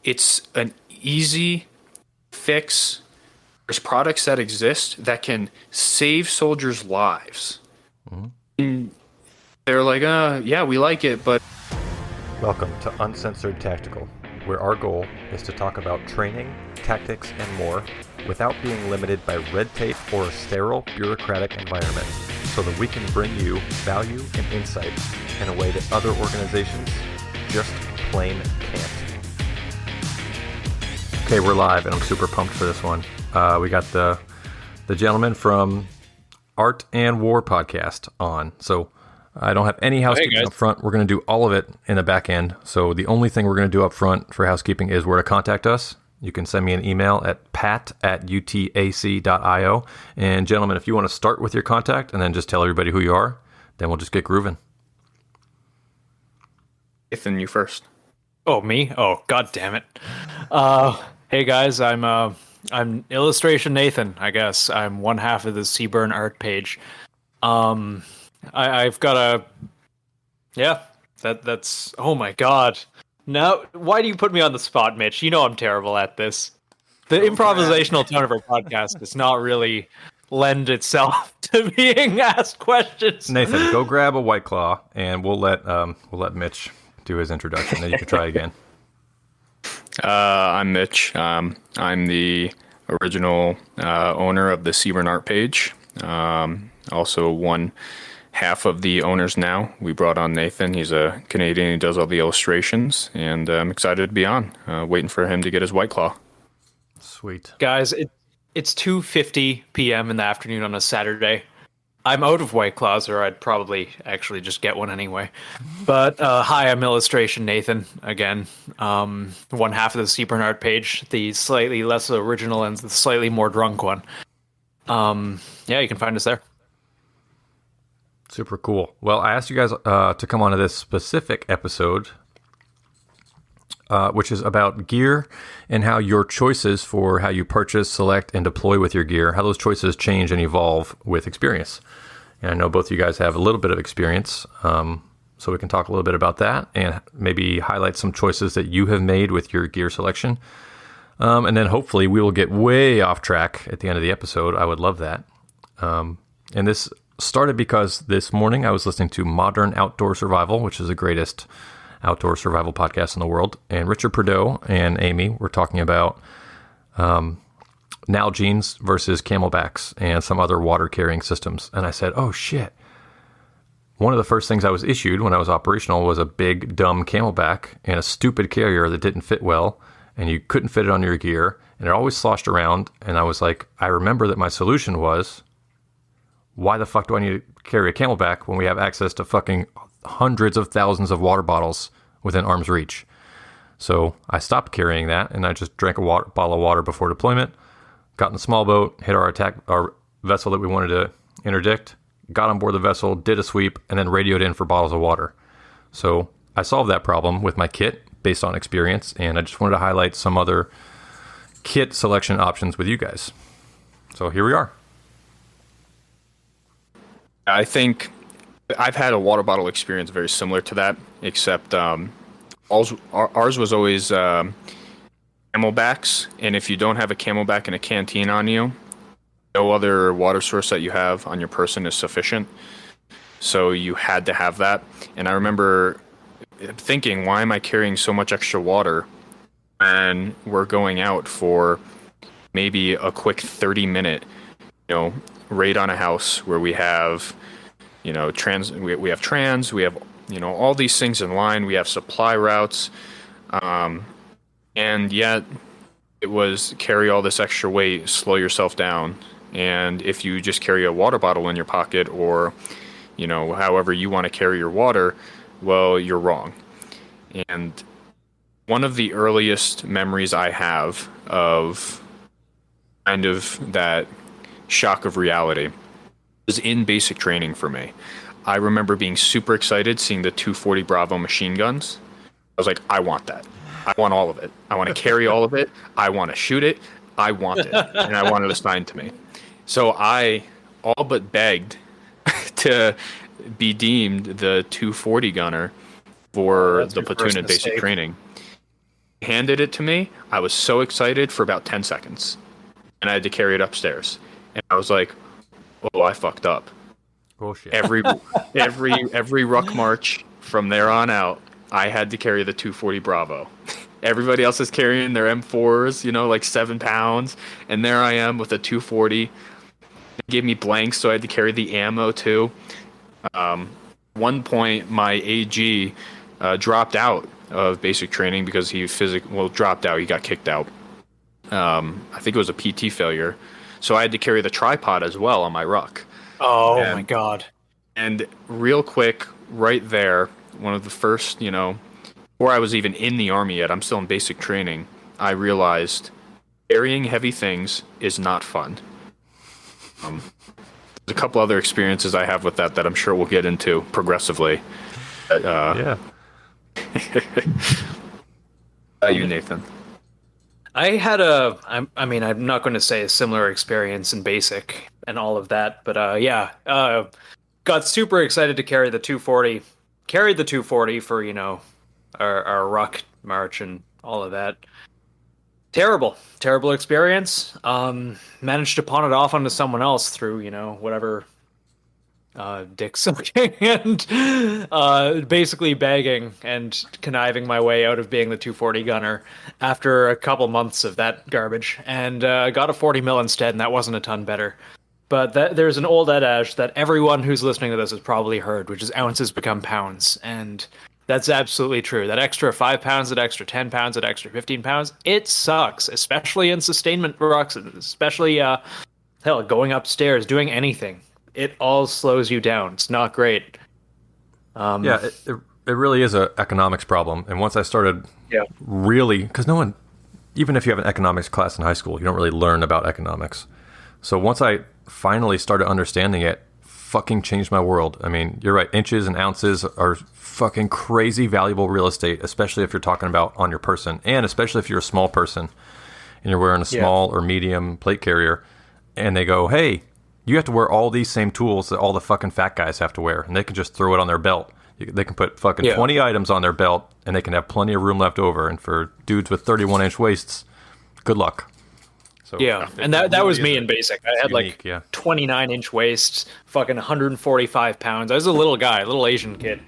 it's an easy fix. There's products that exist that can save soldiers' lives. And they're like, yeah, we like it, but... Welcome to Uncensored Tactical, where our goal is to talk about training, tactics, and more without being limited by red tape or a sterile, bureaucratic environment, so that we can bring you value and insight in a way that other organizations just plain can't. Okay, we're live, and I'm super pumped for this one. We got the gentleman from Art and War podcast on. So I don't have any housekeeping up front. We're going to do all of it in the back end. So the only thing we're going to do up front for housekeeping is where to contact us. You can send me an email at pat@utac.io. And gentlemen, if you want to start with your contact and then just tell everybody who you are, then we'll just get grooving. Ethan, you first. Oh, me? Oh, god damn it. Hey guys, I'm Illustration Nathan, I guess. I'm one half of the Seaburn art page. I've got a... Yeah, that's... Oh my god. Now, why do you put me on the spot, Mitch? You know I'm terrible at this. The improvisational tone of our podcast does not really lend itself to being asked questions. Nathan, go grab a White Claw, and we'll let Mitch do his introduction, then you can try again. I'm Mitch. I'm the original owner of the Seaburn art page. Also one half of the owners now. We brought on Nathan. He's a Canadian. He does all the illustrations, and I'm excited to be on. Waiting for him to get his White Claw. Sweet. Guys, it's 2:50 p.m. in the afternoon on a Saturday. I'm out of White Claws, or I'd probably actually just get one anyway. But hi, I'm Illustration Nathan again. One half of the Seaburn art page, the slightly less original and the slightly more drunk one. Yeah, you can find us there. Super cool. Well, I asked you guys to come on to this specific episode, which is about gear and how your choices for how you purchase, select, and deploy with your gear, how those choices change and evolve with experience. And I know both of you guys have a little bit of experience, so we can talk a little bit about that and maybe highlight some choices that you have made with your gear selection. And then hopefully we will get way off track at the end of the episode. I would love that. And this started because this morning I was listening to Modern Outdoor Survival, which is the greatest outdoor survival podcast in the world. And Richard Prideaux and Amy were talking about Nalgene's versus Camelbacks and some other water carrying systems. And I said, oh shit. One of the first things I was issued when I was operational was a big, dumb Camelback and a stupid carrier that didn't fit well. And you couldn't fit it on your gear. And it always sloshed around. And I was like, I remember that my solution was, why the fuck do I need to carry a Camelback when we have access to fucking hundreds of thousands of water bottles within arm's reach? So I stopped carrying that, and I just drank a bottle of water before deployment, got in the small boat, hit our vessel that we wanted to interdict, got on board the vessel, did a sweep, and then radioed in for bottles of water. So I solved that problem with my kit based on experience, and I just wanted to highlight some other kit selection options with you guys. So here we are. I think I've had a water bottle experience very similar to that, except ours was always Camelbacks, and if you don't have a Camelback and a canteen on you, no other water source that you have on your person is sufficient. So you had to have that. And I remember thinking, why am I carrying so much extra water when we're going out for maybe a quick 30-minute, raid on a house where we have, we have trans, we have, all these things in line, we have supply routes, and yet it was carry all this extra weight, slow yourself down. And if you just carry a water bottle in your pocket or, however you want to carry your water, well, you're wrong. And one of the earliest memories I have of kind of that shock of reality was in basic training for me. I remember being super excited seeing the 240 Bravo machine guns. I was like, I want that. I want all of it. I want to carry all of it. I want to shoot it. I want it. And I want it assigned to me. So I all but begged to be deemed the 240 gunner for the platoon in basic training. Handed it to me. I was so excited for about 10 seconds, and I had to carry it upstairs. And I was like, "Oh, I fucked up." Bullshit. Every ruck march from there on out, I had to carry the 240 Bravo. Everybody else is carrying their M4s, like 7 pounds, and there I am with a 240. They gave me blanks, so I had to carry the ammo too. One point, my AG dropped out of basic training because he dropped out. He got kicked out. I think it was a PT failure, so I had to carry the tripod as well on my ruck. Oh my god! And real quick, right there, one of the first, before I was even in the army yet, I'm still in basic training. I realized carrying heavy things is not fun. There's a couple other experiences I have with that I'm sure we'll get into progressively. Yeah. You, Nathan. I had I'm not going to say a similar experience in basic and all of that, but got super excited to carry the 240. Carried the 240 for, our ruck march and all of that. Terrible experience. Managed to pawn it off onto someone else through, whatever dick sucking and basically begging and conniving my way out of being the 240 gunner after a couple months of that garbage, and got a 40 mil instead, and that wasn't a ton better. But there's an old adage that everyone who's listening to this has probably heard, which is ounces become pounds, and that's absolutely true. That extra 5 pounds, that extra 10 pounds, that extra 15 pounds, it sucks, especially in sustainment rucks, especially going upstairs, doing anything. It all slows you down. It's not great. It really is an economics problem. And once I started really, because no one, even if you have an economics class in high school, you don't really learn about economics. So once I finally started understanding it, fucking changed my world. I mean, you're right. Inches and ounces are fucking crazy valuable real estate, especially if you're talking about on your person, and especially if you're a small person and you're wearing a small or medium plate carrier, and they go, hey, you have to wear all these same tools that all the fucking fat guys have to wear, and they can just throw it on their belt. They can put fucking 20 items on their belt, and they can have plenty of room left over. And for dudes with 31-inch waists, good luck. So, and that was me in basic. I had unique, 29-inch waists, fucking 145 pounds. I was a little guy, a little Asian kid,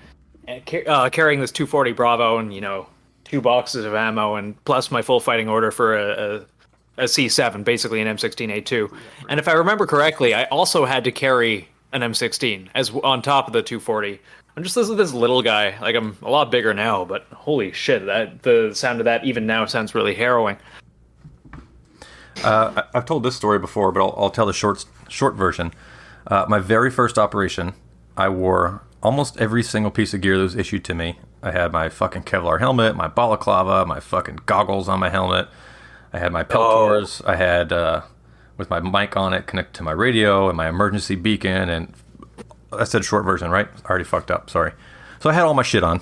and carrying this 240 Bravo and 2 boxes of ammo, and plus my full fighting order for a C7, basically an M16A2. And if I remember correctly, I also had to carry an M16 as on top of the 240. I'm just this little guy. Like, I'm a lot bigger now, but holy shit, the sound of that even now sounds really harrowing. I've told this story before, but I'll tell the short version. My very first operation, I wore almost every single piece of gear that was issued to me. I had my fucking Kevlar helmet, my balaclava, my fucking goggles on my helmet. I had my Peltors. I had, with my mic on it, connected to my radio and my emergency beacon. And I said short version, right? I already fucked up. Sorry. So I had all my shit on,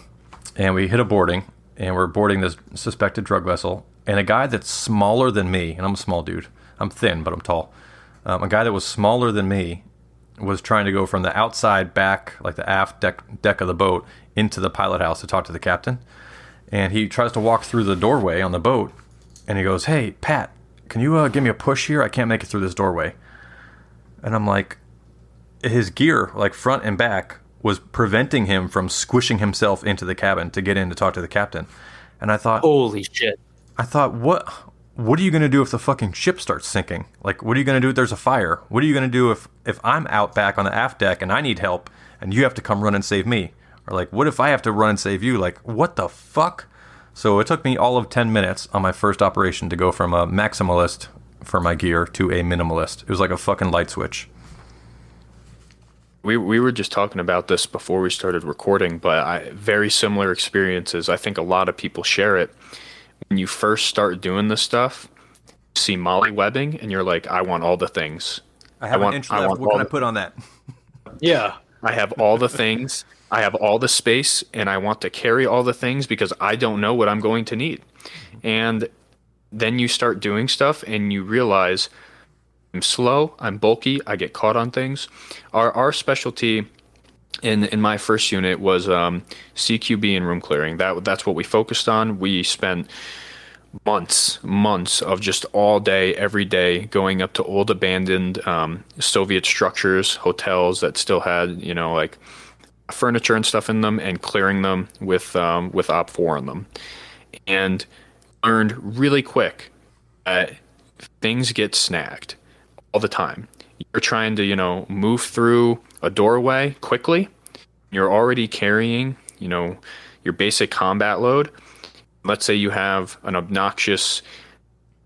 and we hit a boarding, and we're boarding this suspected drug vessel. And a guy that's smaller than me, and I'm a small dude. I'm thin, but I'm tall. A guy that was smaller than me was trying to go from the outside back, like the aft deck of the boat, into the pilot house to talk to the captain. And he tries to walk through the doorway on the boat. And he goes, hey, Pat, can you give me a push here? I can't make it through this doorway. And I'm like, his gear, like front and back, was preventing him from squishing himself into the cabin to get in to talk to the captain. And I thought, holy shit. I thought, what are you going to do if the fucking ship starts sinking? Like, what are you going to do if there's a fire? What are you going to do if I'm out back on the aft deck and I need help and you have to come run and save me? Or like, what if I have to run and save you? Like, what the fuck? So it took me all of 10 minutes on my first operation to go from a maximalist for my gear to a minimalist. It was like a fucking light switch. We were just talking about this before we started recording, but very similar experiences. I think a lot of people share it. When you first start doing this stuff, you see molly webbing, and you're like, I want all the things. I have an inch left. What can I put on that? Yeah. I have all the things. I have all the space, and I want to carry all the things because I don't know what I'm going to need. And then you start doing stuff, and you realize I'm slow, I'm bulky, I get caught on things. Our specialty in my first unit was CQB and room clearing. That's what we focused on. We spent months of just all day, every day, going up to old abandoned Soviet structures, hotels that still had, like furniture and stuff in them, and clearing them with Op 4 in them, and learned really quick that things get snagged all the time. You're trying to, move through a doorway quickly. You're already carrying, your basic combat load. Let's say you have an obnoxious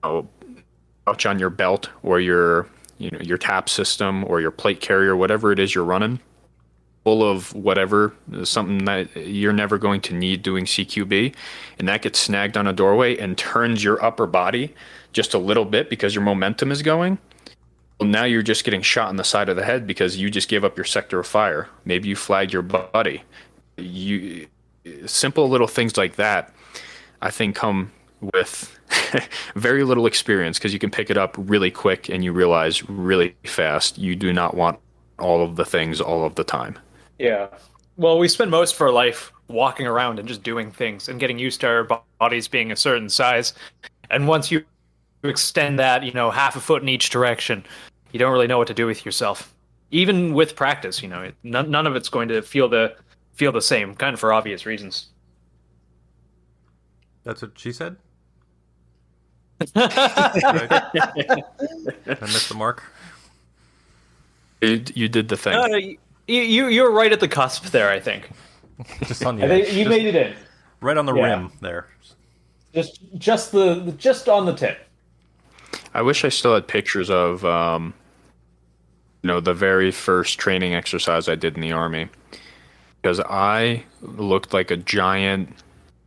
pouch on your belt, or your tap system, or your plate carrier, whatever it is you're running, full of whatever, something that you're never going to need doing CQB, and that gets snagged on a doorway and turns your upper body just a little bit because your momentum is going. Well, now you're just getting shot in the side of the head because you just gave up your sector of fire. Maybe you flagged your buddy. Simple little things like that, I think, come with very little experience, because you can pick it up really quick and you realize really fast you do not want all of the things all of the time. Yeah. Well, we spend most of our life walking around and just doing things and getting used to our bodies being a certain size. And once you extend that, half a foot in each direction, you don't really know what to do with yourself. Even with practice, none of it's going to feel the same, kind of for obvious reasons. That's what she said? I missed the mark. You did the thing. You're right at the cusp there, I think. Just on the I think you made it in. right on the rim there. Just on the tip. I wish I still had pictures of, the very first training exercise I did in the Army, because I looked like a giant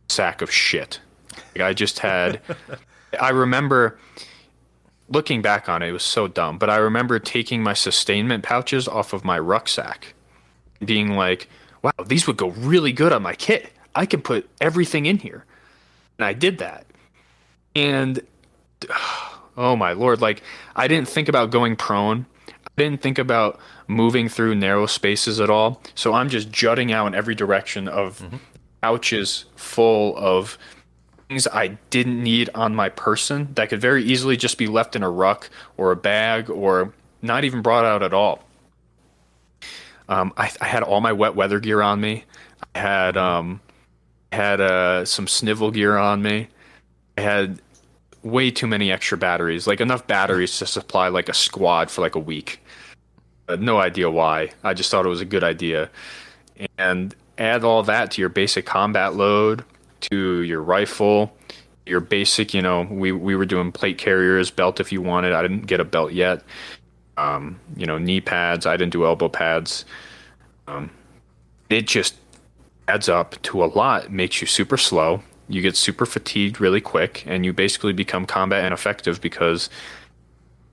sack of shit. Like, I just had, I remember looking back on it, it was so dumb, but I remember taking my sustainment pouches off of my rucksack, being like, wow, these would go really good on my kit. I can put everything in here. And I did that. And oh my Lord, like, I didn't think about going prone. I didn't think about moving through narrow spaces at all. So I'm just jutting out in every direction of pouches full of things I didn't need on my person that could very easily just be left in a ruck or a bag, or not even brought out at all. I had all my wet weather gear on me. I had some snivel gear on me. I had way too many extra batteries, like enough batteries to supply like a squad for like a week. No idea why. I just thought it was a good idea. And add all that to your basic combat load, to your rifle, your basic, we were doing plate carriers, belt if you wanted. I didn't get a belt yet. Knee pads. I didn't do elbow pads. It just adds up to a lot. It makes you super slow. You get super fatigued really quick, and you basically become combat ineffective because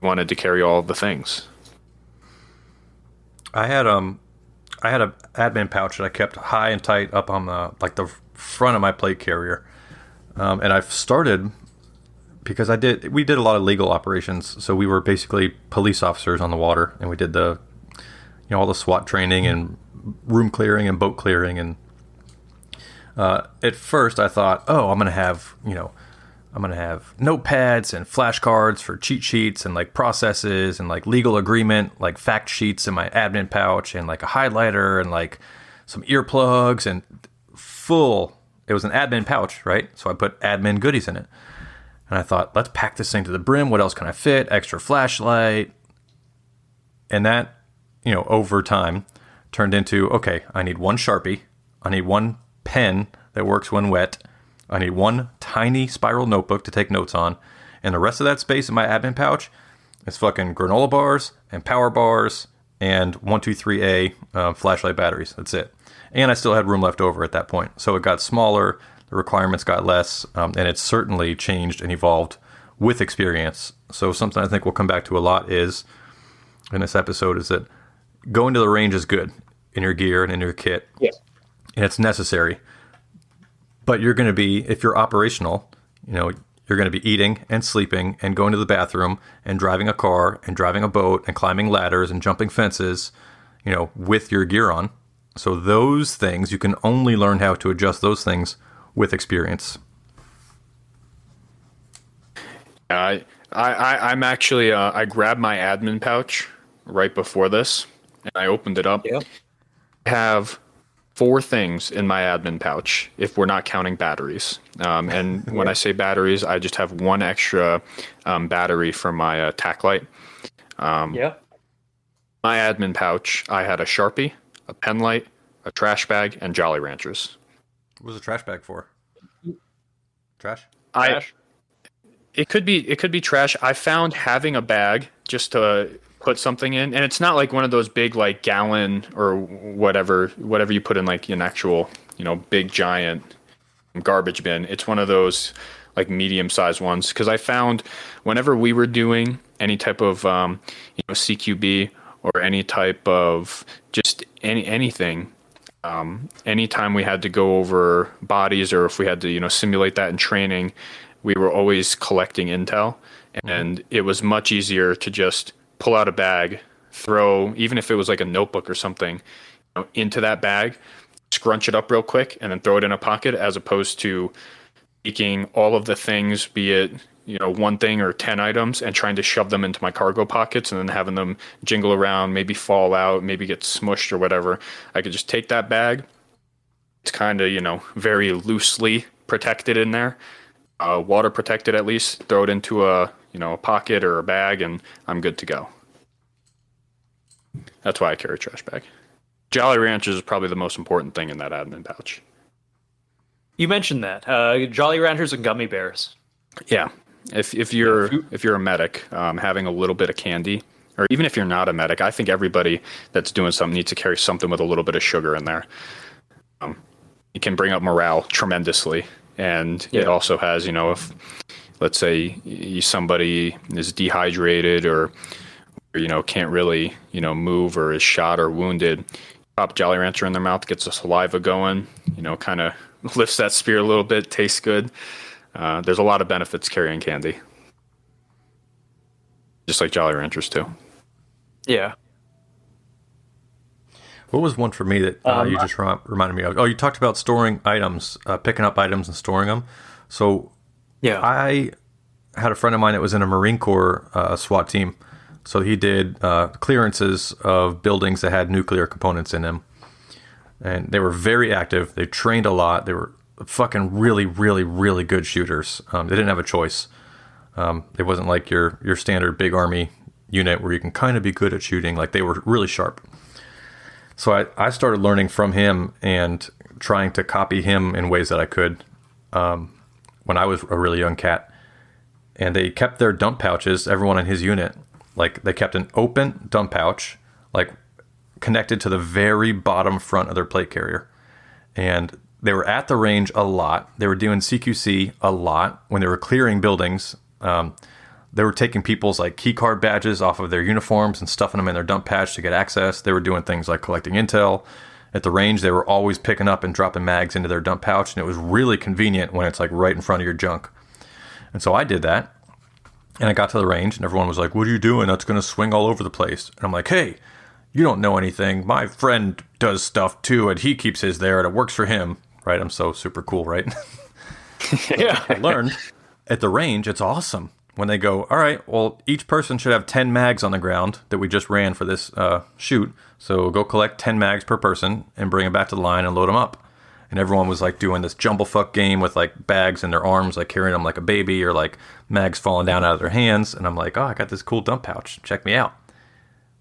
you wanted to carry all of the things. I had an admin pouch that I kept high and tight up on the front of my plate carrier, and I've started because we did a lot of legal operations, so we were basically police officers on the water, and we did all the SWAT training and room clearing and boat clearing. And at first I thought, I'm gonna have notepads and flashcards for cheat sheets and like processes and like legal agreement, like fact sheets in my admin pouch, and like a highlighter and like some earplugs and full. It was an admin pouch, right? So I put admin goodies in it. And I thought, let's pack this thing to the brim. What else can I fit? Extra flashlight. And that, over time turned into, okay, I need one Sharpie. I need one pen that works when wet. I need one tiny spiral notebook to take notes on. And the rest of that space in my admin pouch is fucking granola bars and power bars and 123A flashlight batteries. That's it. And I still had room left over at that point. So it got smaller, the requirements got less, and it certainly changed and evolved with experience. So something I think we'll come back to a lot is, in this episode, is that going to the range is good in your gear and in your kit. Yeah. And it's necessary. But you're going to be, if you're operational, you're going to be eating and sleeping and going to the bathroom and driving a car and driving a boat and climbing ladders and jumping fences, with your gear on. So those things, you can only learn how to adjust those things with experience. I'm actually I grabbed my admin pouch right before this, and I opened it up. Yeah. I have four things in my admin pouch if we're not counting batteries. And when I say batteries, I just have one extra battery for my tack light. Yeah. My admin pouch, I had a Sharpie, a pen light, a trash bag, and Jolly Ranchers. What was a trash bag for? Trash? Trash. It could be trash. I found having a bag just to put something in, and it's not like one of those big like gallon or whatever you put in like an actual, big giant garbage bin. It's one of those like medium sized ones, because I found whenever we were doing any type of CQB or any type of just anything, anytime we had to go over bodies, or if we had to simulate that in training, we were always collecting intel, and it was much easier to just pull out a bag, throw, even if it was like a notebook or something, into that bag, scrunch it up real quick, and then throw it in a pocket, as opposed to taking all of the things, be it one thing or 10 items, and trying to shove them into my cargo pockets and then having them jingle around, maybe fall out, maybe get smushed or whatever. I could just take that bag. It's kind of, very loosely protected in there, water protected at least, throw it into a pocket or a bag, and I'm good to go. That's why I carry a trash bag. Jolly Ranchers is probably the most important thing in that admin pouch. You mentioned that. Jolly Ranchers and gummy bears. Yeah. If you're a medic, having a little bit of candy, or even if you're not a medic, I think everybody that's doing something needs to carry something with a little bit of sugar in there. It can bring up morale tremendously, and it also has, if let's say somebody is dehydrated or can't really move, or is shot or wounded, pop Jolly Rancher in their mouth, gets the saliva going, kind of lifts that spirit a little bit, tastes good. There's a lot of benefits carrying candy. Just like Jolly Ranchers, too. Yeah. What was one for me that you just reminded me of? Oh, you talked about storing items, picking up items and storing them. So Yeah. I had a friend of mine that was in a Marine Corps SWAT team. So he did clearances of buildings that had nuclear components in them. And they were very active. They trained a lot. They were fucking really, really, really good shooters. They didn't have a choice. It wasn't like your standard big army unit where you can kind of be good at shooting. Like, they were really sharp. So I started learning from him and trying to copy him in ways that I could when I was a really young cat. And they kept their dump pouches, everyone in his unit. Like, they kept an open dump pouch, like, connected to the very bottom front of their plate carrier. And they were at the range a lot. They were doing CQC a lot. When they were clearing buildings, they were taking people's like key card badges off of their uniforms and stuffing them in their dump patch to get access. They were doing things like collecting intel. At the range, they were always picking up and dropping mags into their dump pouch, and it was really convenient when it's like right in front of your junk. And so I did that, and I got to the range, and everyone was like, "What are you doing? That's going to swing all over the place." And I'm like, "Hey, you don't know anything. My friend does stuff too, and he keeps his there, and it works for him." Right? I'm so super cool, right? Yeah. I learned at the range, it's awesome when they go, all right, well, each person should have 10 mags on the ground that we just ran for this shoot. So go collect 10 mags per person and bring them back to the line and load them up. And everyone was like doing this jumblefuck game with like bags in their arms, like carrying them like a baby, or like mags falling down out of their hands. And I'm like, oh, I got this cool dump pouch. Check me out.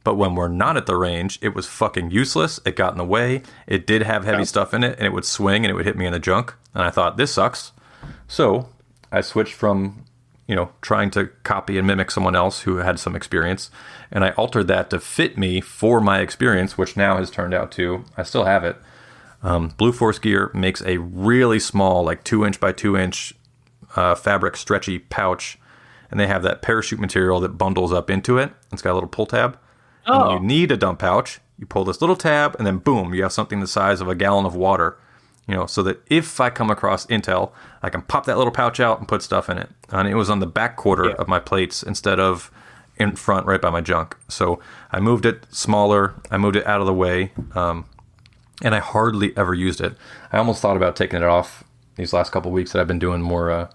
But when we're not at the range, it was fucking useless. It got in the way. It did have heavy stuff in it, and it would swing, and it would hit me in the junk. And I thought, this sucks. So I switched from, trying to copy and mimic someone else who had some experience, and I altered that to fit me for my experience, which now has turned out to, I still have it. Blue Force Gear makes a really small, like 2-inch by 2-inch fabric stretchy pouch, and they have that parachute material that bundles up into it. It's got a little pull tab. And when you need a dump pouch, you pull this little tab, and then boom, you have something the size of a gallon of water, so that if I come across intel, I can pop that little pouch out and put stuff in it. And it was on the back quarter of my plates instead of in front right by my junk. So I moved it smaller. I moved it out of the way, and I hardly ever used it. I almost thought about taking it off these last couple of weeks that I've been doing more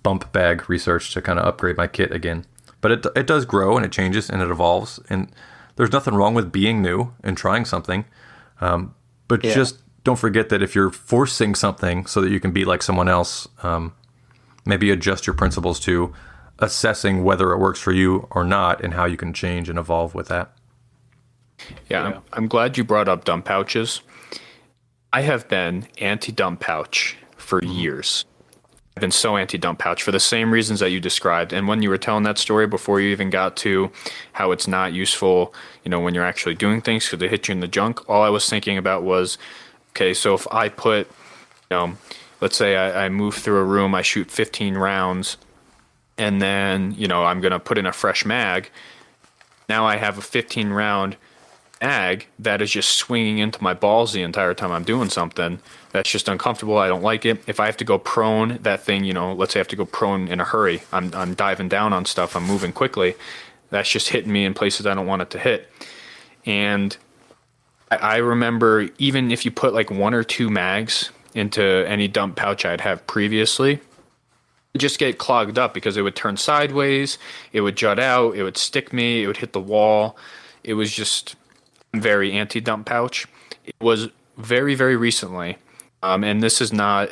bump bag research to kind of upgrade my kit again. But it does grow and it changes and it evolves. And there's nothing wrong with being new and trying something. But just don't forget that if you're forcing something so that you can be like someone else, maybe adjust your principles to assessing whether it works for you or not and how you can change and evolve with that. Yeah, I'm glad you brought up dump pouches. I have been anti-dump pouch for years. I've been so anti-dump pouch for the same reasons that you described. And when you were telling that story before you even got to how it's not useful, when you're actually doing things because they hit you in the junk, all I was thinking about was, okay, so if I put, let's say I move through a room, I shoot 15 rounds, and then, I'm going to put in a fresh mag. Now I have a 15 round mag that is just swinging into my balls the entire time I'm doing something. That's just uncomfortable. I don't like it. If I have to go prone, that thing, let's say I have to go prone in a hurry. I'm diving down on stuff. I'm moving quickly. That's just hitting me in places I don't want it to hit. And I remember even if you put like 1 or 2 mags into any dump pouch I'd have previously, just get clogged up because it would turn sideways, it would jut out, it would stick me, it would hit the wall. It was just very anti-dump pouch. It was very, very recently, and this is not,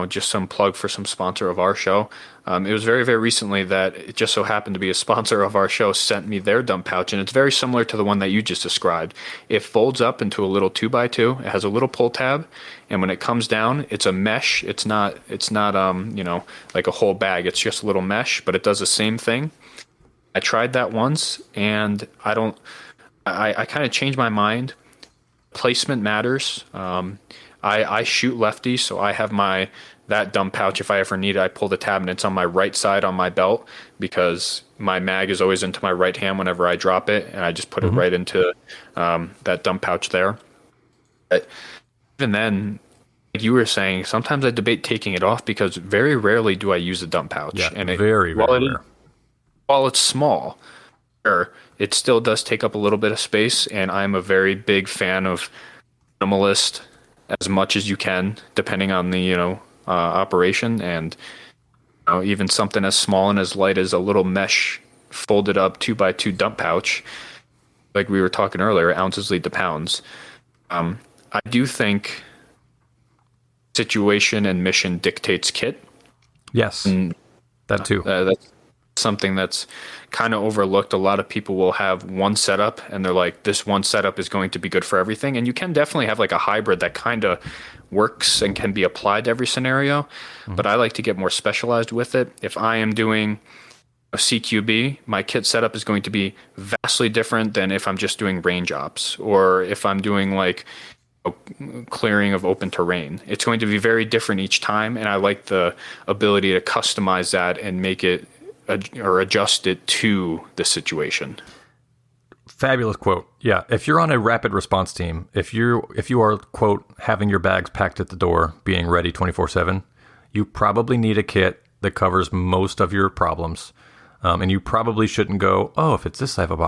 just some plug for some sponsor of our show. It was very, very recently that it just so happened to be a sponsor of our show sent me their dump pouch, and it's very similar to the one that you just described. It folds up into a little 2x2. It has a little pull tab, and when it comes down, it's a mesh. It's not like a whole bag. It's just a little mesh, but it does the same thing. I tried that once, and I kind of changed my mind. Placement matters. I shoot lefty, so I have that dump pouch. If I ever need it, I pull the tab and it's on my right side on my belt because my mag is always into my right hand whenever I drop it, and I just put it right into that dump pouch there. But even then, like you were saying, sometimes I debate taking it off because very rarely do I use a dump pouch. Yeah, and very rare. While it's small, sure, it still does take up a little bit of space, and I'm a very big fan of minimalist as much as you can, depending on the operation, and even something as small and as light as a little mesh folded up 2x2 dump pouch, like we were talking earlier, ounces lead to pounds. I do think situation and mission dictates kit. Yes, and that too. That's something that's kind of overlooked. A lot of people will have one setup and they're like, this one setup is going to be good for everything. And you can definitely have like a hybrid that kind of works and can be applied to every scenario. But I like to get more specialized with it. If I am doing a CQB, my kit setup is going to be vastly different than if I'm just doing range ops or if I'm doing like clearing of open terrain. It's going to be very different each time. And I like the ability to customize that and make it or adjust it to the situation. Fabulous quote. Yeah, if you're on a rapid response team, if you are, quote, having your bags packed at the door, being ready 24/7, you probably need a kit that covers most of your problems. And you probably shouldn't go, oh, if it's this type of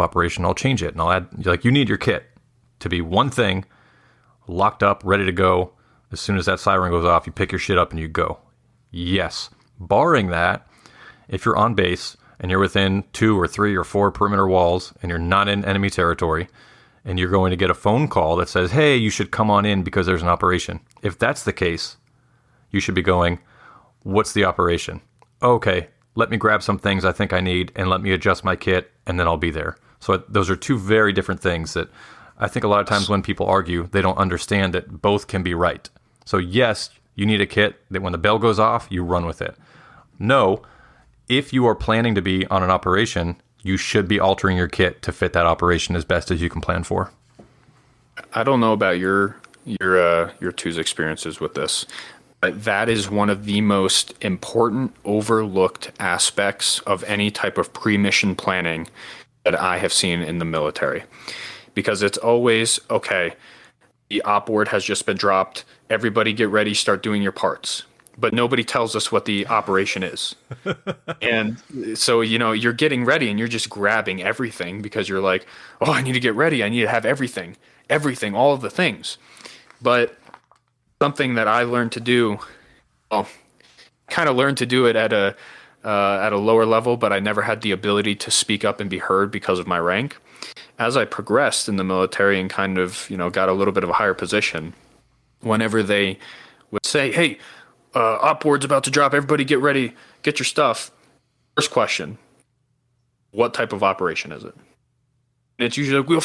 operation, I'll change it and I'll add. Like, you need your kit to be one thing, locked up, ready to go. As soon as that siren goes off, you pick your shit up and you go. Yes. Barring that, if you're on base and you're within 2 or 3 or 4 perimeter walls and you're not in enemy territory and you're going to get a phone call that says, hey, you should come on in because there's an operation. If that's the case, you should be going, what's the operation? Okay, let me grab some things I think I need and let me adjust my kit and then I'll be there. So those are 2 very different things that I think a lot of times when people argue, they don't understand that both can be right. So yes, you need a kit that when the bell goes off, you run with it. No, if you are planning to be on an operation, you should be altering your kit to fit that operation as best as you can plan for. I don't know about your two's experiences with this, but that is one of the most important overlooked aspects of any type of pre-mission planning that I have seen in the military. Because it's always, okay, the op word has just been dropped. Everybody get ready, start doing your parts. But nobody tells us what the operation is. And so, you're getting ready and you're just grabbing everything because you're like, oh, I need to get ready. I need to have everything, all of the things. But something that I learned to do, well, kind of learned to do it at a lower level, but I never had the ability to speak up and be heard because of my rank. As I progressed in the military and kind of, got a little bit of a higher position, whenever they would say, "Hey, op board's about to drop, everybody get ready, get your stuff." First question, what type of operation is it? And it's usually like, you'll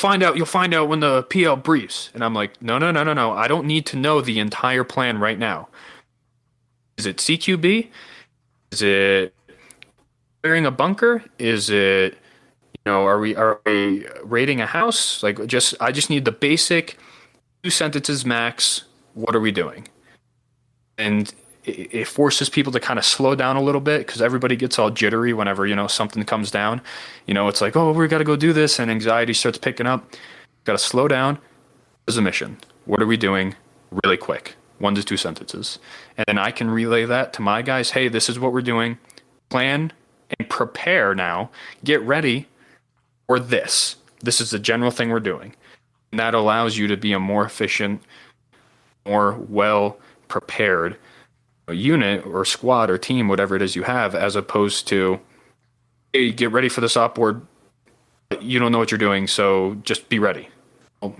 find out when the PL briefs. And I'm like, no. I don't need to know the entire plan right now. Is it CQB? Is it clearing a bunker? Is it, are we raiding a house? Like, I just need the basic 2 sentences max. What are we doing? And it forces people to kind of slow down a little bit, because everybody gets all jittery whenever, something comes down. It's like, oh, we got to go do this, and anxiety starts picking up. Got to slow down. There's a mission. What are we doing? Really quick. 1 to 2 sentences. And then I can relay that to my guys. Hey, this is what we're doing. Plan and prepare now. Get ready for this. This is the general thing we're doing. And that allows you to be a more efficient, more well-prepared unit or squad or team, whatever it is you have, as opposed to, hey, get ready for this op board. You don't know what you're doing, so just be ready. Well,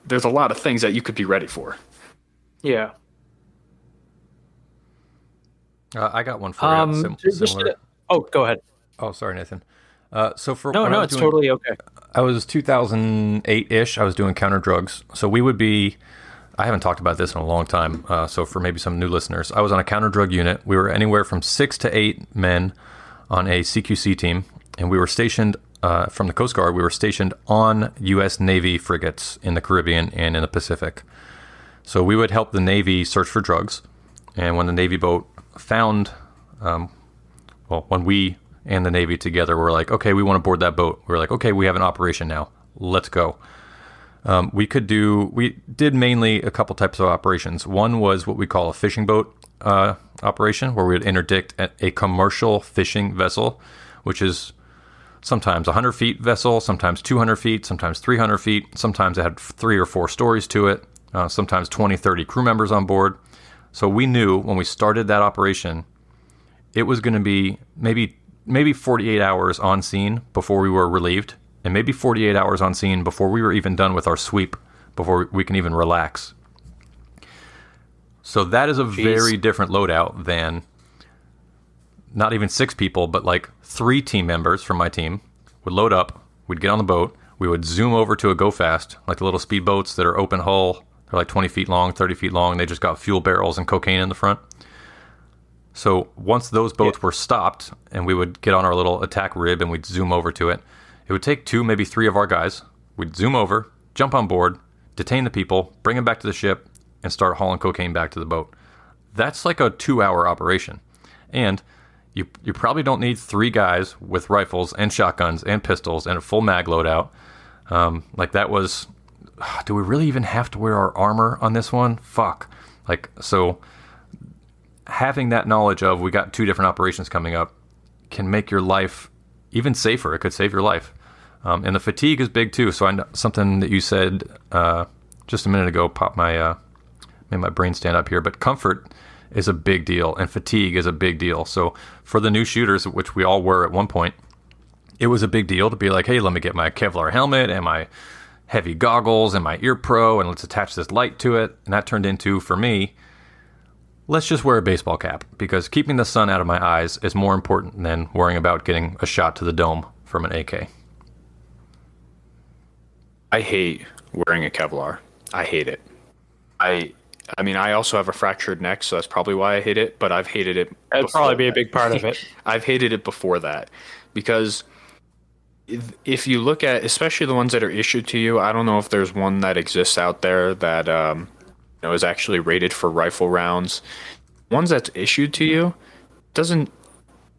there's a lot of things that you could be ready for. Yeah. I got one for you. Similar. Go ahead. Oh, sorry, Nathan. So for no, it's totally okay. I was 2008-ish. I was doing counter drugs. So we would be. I haven't talked about this in a long time. So for maybe some new listeners, I was on a counter drug unit. We were anywhere from 6 to 8 men on a CQC team, and we were stationed from the Coast Guard. We were stationed on U.S. Navy frigates in the Caribbean and in the Pacific. So we would help the Navy search for drugs, and when the Navy boat found, when we and the Navy together were like, okay, we want to board that boat. We were like, okay, we have an operation now. Let's go. We did mainly a couple types of operations. One was what we call a fishing boat operation, where we would interdict a commercial fishing vessel, which is sometimes 100 feet vessel, sometimes 200 feet, sometimes 300 feet. Sometimes it had 3 or 4 stories to it, sometimes 20, 30 crew members on board. So we knew when we started that operation, it was going to be maybe 48 hours on scene before we were relieved, and maybe 48 hours on scene before we were even done with our sweep, before we can even relax. So that is a very different loadout than not even 6 people, but like 3 team members from my team would load up, we'd get on the boat, we would zoom over to a go fast, like the little speed boats that are open hull. They're like 20 feet long, 30 feet long. They just got fuel barrels and cocaine in the front. So once those boats were stopped and we would get on our little attack rib and we'd zoom over to it, it would take 2, maybe 3 of our guys. We'd zoom over, jump on board, detain the people, bring them back to the ship, and start hauling cocaine back to the boat. That's like a 2-hour operation. And you probably don't need 3 guys with rifles and shotguns and pistols and a full mag loadout. Like that was... Do we really even have to wear our armor on this one? Fuck. Like, so having that knowledge of we got 2 different operations coming up can make your life even safer. It could save your life. And the fatigue is big too. So something that you said just a minute ago made my brain stand up here. But comfort is a big deal, and fatigue is a big deal. So for the new shooters, which we all were at one point, it was a big deal to be like, hey, let me get my Kevlar helmet and my heavy goggles and my ear pro, and let's attach this light to it. And that turned into, for me, let's just wear a baseball cap, because keeping the sun out of my eyes is more important than worrying about getting a shot to the dome from an AK. I hate wearing a Kevlar. I hate it. I mean, I also have a fractured neck, so that's probably why I hate it, but I've hated it. That'd probably be a big part of it. I've hated it before that, because if you look at, especially the ones that are issued to you, I don't know if there's one that exists out there that is actually rated for rifle rounds. Ones that's issued to you doesn't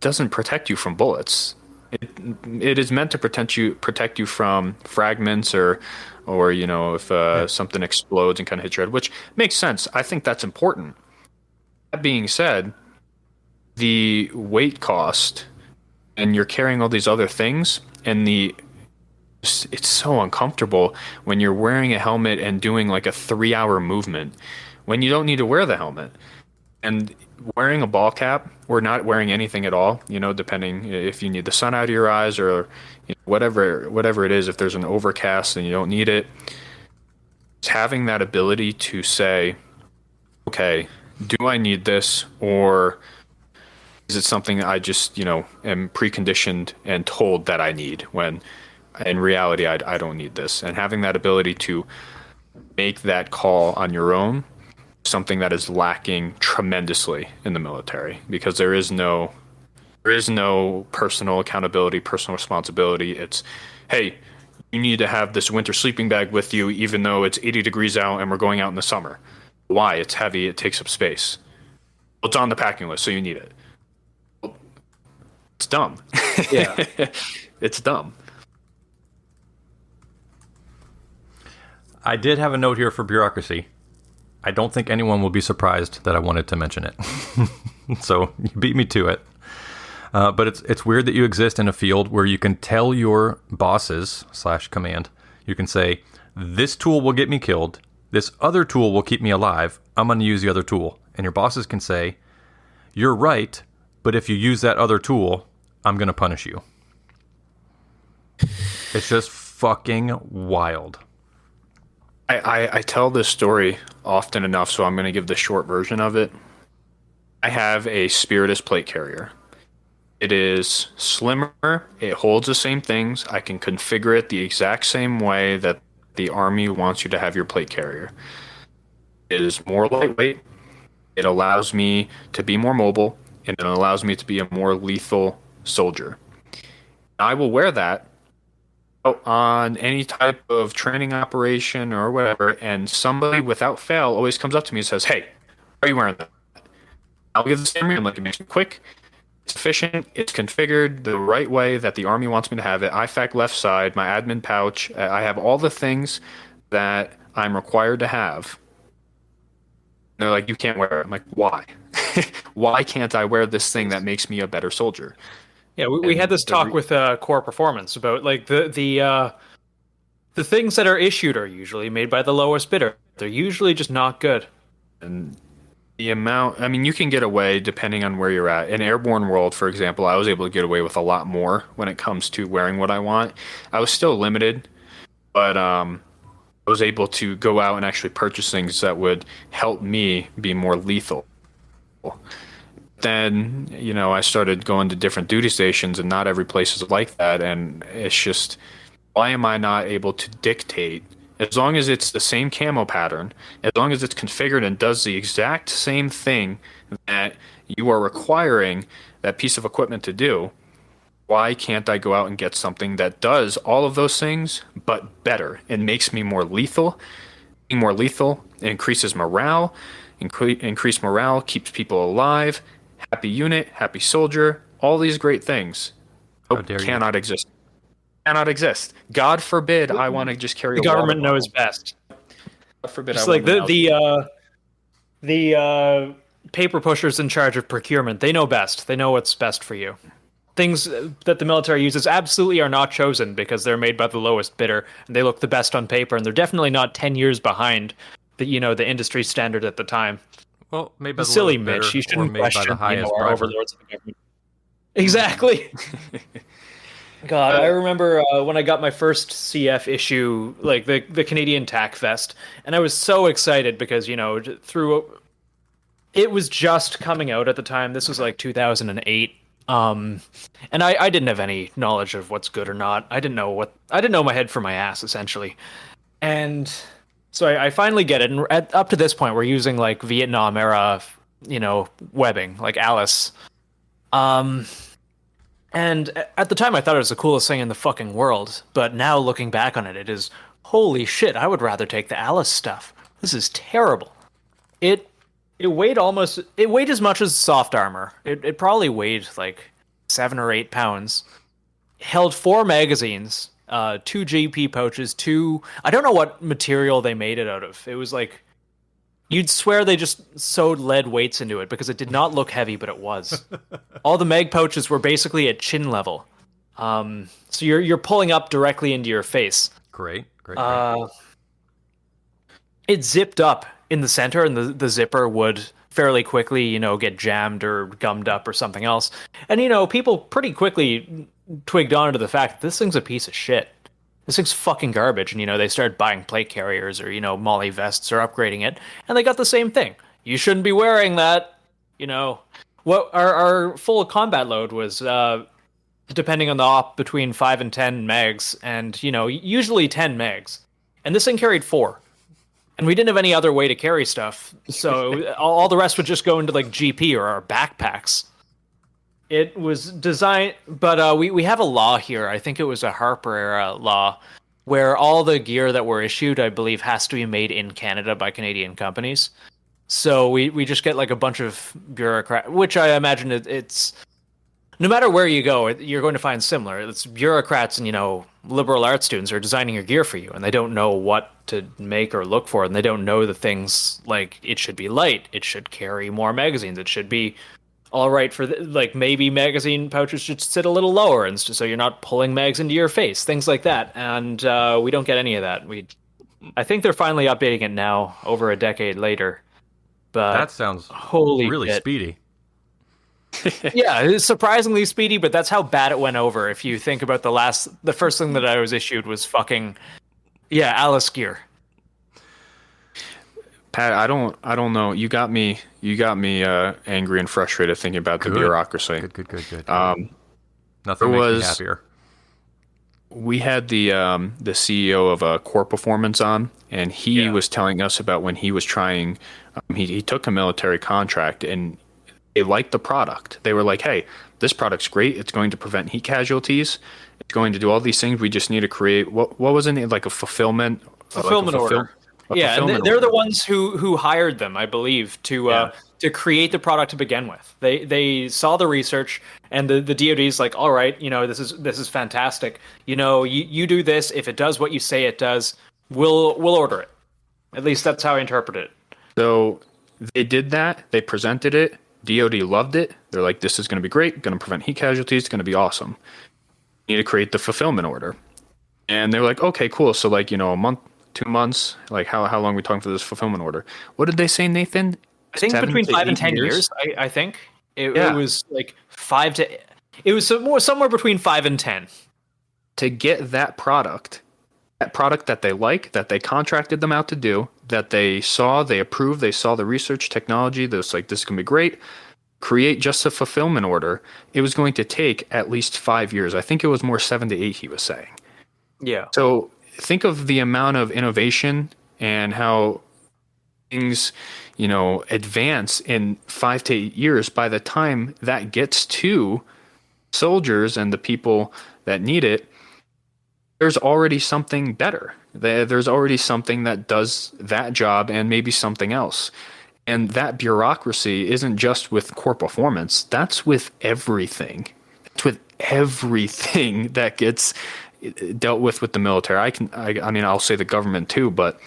protect you from bullets. It is meant to protect you from fragments or if something explodes and kind of hits your head, which makes sense. I think that's important. That being said, the weight cost, and you're carrying all these other things, and it's so uncomfortable when you're wearing a helmet and doing like a 3-hour movement when you don't need to wear the helmet. And wearing a ball cap or not wearing anything at all, depending if you need the sun out of your eyes or whatever it is, if there's an overcast and you don't need it, it's having that ability to say, okay, do I need this, or is it something I just, am preconditioned and told that I need when in reality I don't need this? And having that ability to make that call on your own, something that is lacking tremendously in the military, because there is no personal accountability, personal responsibility. It's, hey, you need to have this winter sleeping bag with you even though it's 80 degrees out and we're going out in the summer. Why? It's heavy, it takes up space. Well, it's on the packing list, so you need it. Well, it's dumb. Yeah. It's dumb. I did have a note here for bureaucracy. I don't think anyone will be surprised that I wanted to mention it. So you beat me to it. But it's weird that you exist in a field where you can tell your bosses / command, you can say, this tool will get me killed. This other tool will keep me alive. I'm going to use the other tool. And your bosses can say, you're right, but if you use that other tool, I'm going to punish you. It's just fucking wild. I tell this story often enough, so I'm going to give the short version of it. I have a Spiritus plate carrier. It is slimmer. It holds the same things. I can configure it the exact same way that the Army wants you to have your plate carrier. It is more lightweight. It allows me to be more mobile, and it allows me to be a more lethal soldier. I will wear that on any type of training operation or whatever, and somebody without fail always comes up to me and says, hey, why are you wearing that? I'll give the same reason. Like, it makes me quick, it's efficient, it's configured the right way that the Army wants me to have it. IFAC left side, my admin pouch, I have all the things that I'm required to have. And they're like, you can't wear it. I'm like, why? Why can't I wear this thing that makes me a better soldier? Yeah, we had this talk with Core Performance about like the things that are issued are usually made by the lowest bidder. They're usually just not good. And the amount, I mean, you can get away depending on where you're at. In Airborne World, for example, I was able to get away with a lot more when it comes to wearing what I want. I was still limited, but I was able to go out and actually purchase things that would help me be more lethal. Then, I started going to different duty stations, and not every place is like that. And it's just, why am I not able to dictate, as long as it's the same camo pattern, as long as it's configured and does the exact same thing that you are requiring that piece of equipment to do, why can't I go out and get something that does all of those things, but better and makes me more lethal? Being more lethal, it increases morale. Increased morale keeps people alive. Happy unit, happy soldier, all these great things. Cannot exist. Cannot exist. God forbid I want to just carry the a water government knows bottle. best. God forbid Just I like want the paper pushers in charge of procurement, they know best. They know what's best for you. Things that the military uses absolutely are not chosen because they're made by the lowest bidder and they look the best on paper, and they're definitely not 10 years behind the industry standard at the time. Well, maybe the silly lowest bidder, Mitch. You or shouldn't made by question the highest our briber. overlords of the government. Exactly. God, I remember when I got my first CF issue, like the Canadian TAC vest, and I was so excited because it was just coming out at the time. This was like 2008. And I didn't have any knowledge of what's good or not. I didn't know my head from my ass, essentially. And so I finally get it, and up to this point, we're using like Vietnam era, webbing, like Alice. And at the time, I thought it was the coolest thing in the fucking world. But now looking back on it, it is holy shit. I would rather take the Alice stuff. This is terrible. It weighed as much as soft armor. It probably weighed like 7 or 8 pounds. Held 4 magazines. 2 GP pouches, I don't know what material they made it out of. It was like, you'd swear they just sewed lead weights into it because it did not look heavy, but it was. All the mag pouches were basically at chin level. So you're pulling up directly into your face. Great. It zipped up in the center, and the zipper would fairly quickly, get jammed or gummed up or something else. And, people pretty quickly twigged on to the fact that this thing's a piece of shit. This thing's fucking garbage. And, they started buying plate carriers or, Molly vests or upgrading it. And they got the same thing. You shouldn't be wearing that. What our full combat load was, depending on the op, between 5 and 10 megs. And, usually 10 megs. And this thing carried 4. And we didn't have any other way to carry stuff. So all the rest would just go into like GP or our backpacks. It was designed, but we have a law here. I think it was a Harper era law where all the gear that were issued, I believe, has to be made in Canada by Canadian companies. So we just get like a bunch of bureaucrat, which I imagine it's no matter where you go, you're going to find similar. It's bureaucrats and, liberal arts students are designing your gear for you, and they don't know what to make or look for, and they don't know the things like it should be light, it should carry more magazines, it should be all right for maybe magazine pouches should sit a little lower, and so you're not pulling mags into your face, things like that. And we don't get any of that. I think they're finally updating it now, over a decade later. But that sounds really speedy. Yeah, it's surprisingly speedy, but that's how bad it went over. If you think about the first thing that I was issued was fucking, Alice gear. Pat, I don't know. You got me angry and frustrated thinking about the bureaucracy. Good. Nothing makes me happier. We had the CEO of Core Performance on, and he was telling us about when he was trying. He took a military contract, and they liked the product. They were like, "Hey, this product's great. It's going to prevent heat casualties. It's going to do all these things. We just need to create what was in it, like a fulfillment order." And they're the ones who hired them, I believe, to create the product to begin with. They saw the research, and the DoD's like, all right, this is fantastic. You do this. If it does what you say it does, we'll order it. At least that's how I interpret it. So they did that. They presented it. DoD loved it. They're like, this is going to be great. Going to prevent heat casualties. It's going to be awesome. You need to create the fulfillment order. And they were like, okay, cool. So like, a month, 2 months, like how long are we talking for this fulfillment order? What did they say, Nathan? I think between 5 and 10 years. I think it was like 5 to. It was somewhere between 5 and 10. To get that product that they like, that they contracted them out to do, that they saw, they approved, they saw the research technology. This is gonna be great. Create just a fulfillment order. It was going to take at least 5 years. I think it was more 7 to 8. He was saying. Yeah. So think of the amount of innovation and how things, advance in 5 to 8 years. By the time that gets to soldiers and the people that need it, there's already something better. There's already something that does that job and maybe something else. And that bureaucracy isn't just with core performance. That's with everything. It's with everything that gets dealt with the military. I mean, I'll say the government too, but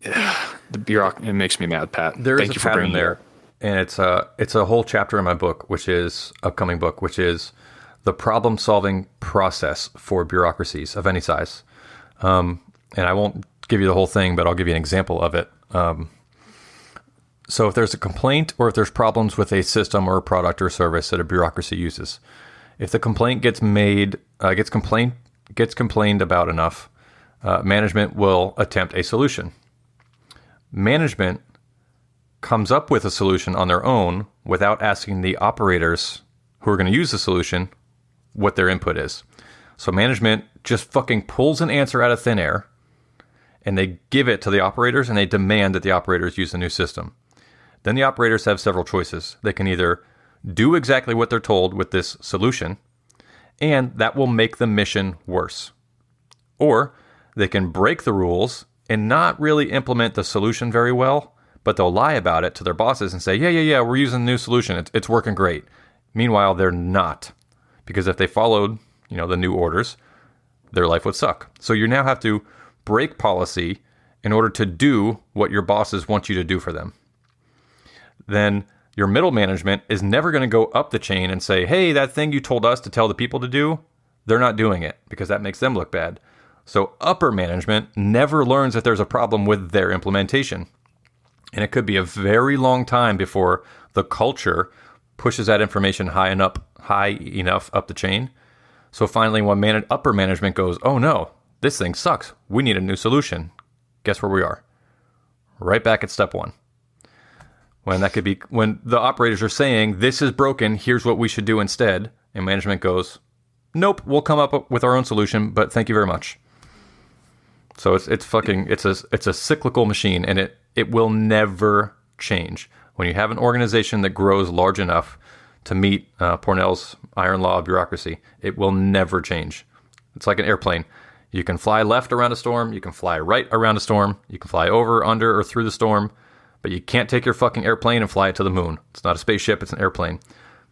the bureaucracy, it makes me mad, Pat. There Thank is you a for pattern bringing there, and it's a whole chapter in my book, which is upcoming book, which is the problem-solving process for bureaucracies of any size. And I won't give you the whole thing, but I'll give you an example of it. So if there's a complaint or if there's problems with a system or a product or service that a bureaucracy uses, if the complaint gets complained about enough, management will attempt a solution. Management comes up with a solution on their own without asking the operators who are going to use the solution what their input is. So management just fucking pulls an answer out of thin air, and they give it to the operators, and they demand that the operators use the new system. Then the operators have several choices. They can either do exactly what they're told with this solution, and that will make the mission worse. Or they can break the rules and not really implement the solution very well, but they'll lie about it to their bosses and say, yeah, we're using the new solution. It's working great. Meanwhile, they're not. Because if they followed, the new orders, their life would suck. So you now have to break policy in order to do what your bosses want you to do for them. Then your middle management is never going to go up the chain and say, hey, that thing you told us to tell the people to do, they're not doing it because that makes them look bad. So upper management never learns that there's a problem with their implementation. And it could be a very long time before the culture pushes that information high enough up the chain. So finally, when upper management goes, oh no, this thing sucks, we need a new solution. Guess where we are? Right back at step one. When the operators are saying, this is broken, here's what we should do instead. And management goes, nope, we'll come up with our own solution, but thank you very much. So it's a cyclical machine, and it will never change. When you have an organization that grows large enough to meet Parnell's iron law of bureaucracy, it will never change. It's like an airplane. You can fly left around a storm, you can fly right around a storm, you can fly over, under, or through the storm, but you can't take your fucking airplane and fly it to the moon. It's not a spaceship, it's an airplane.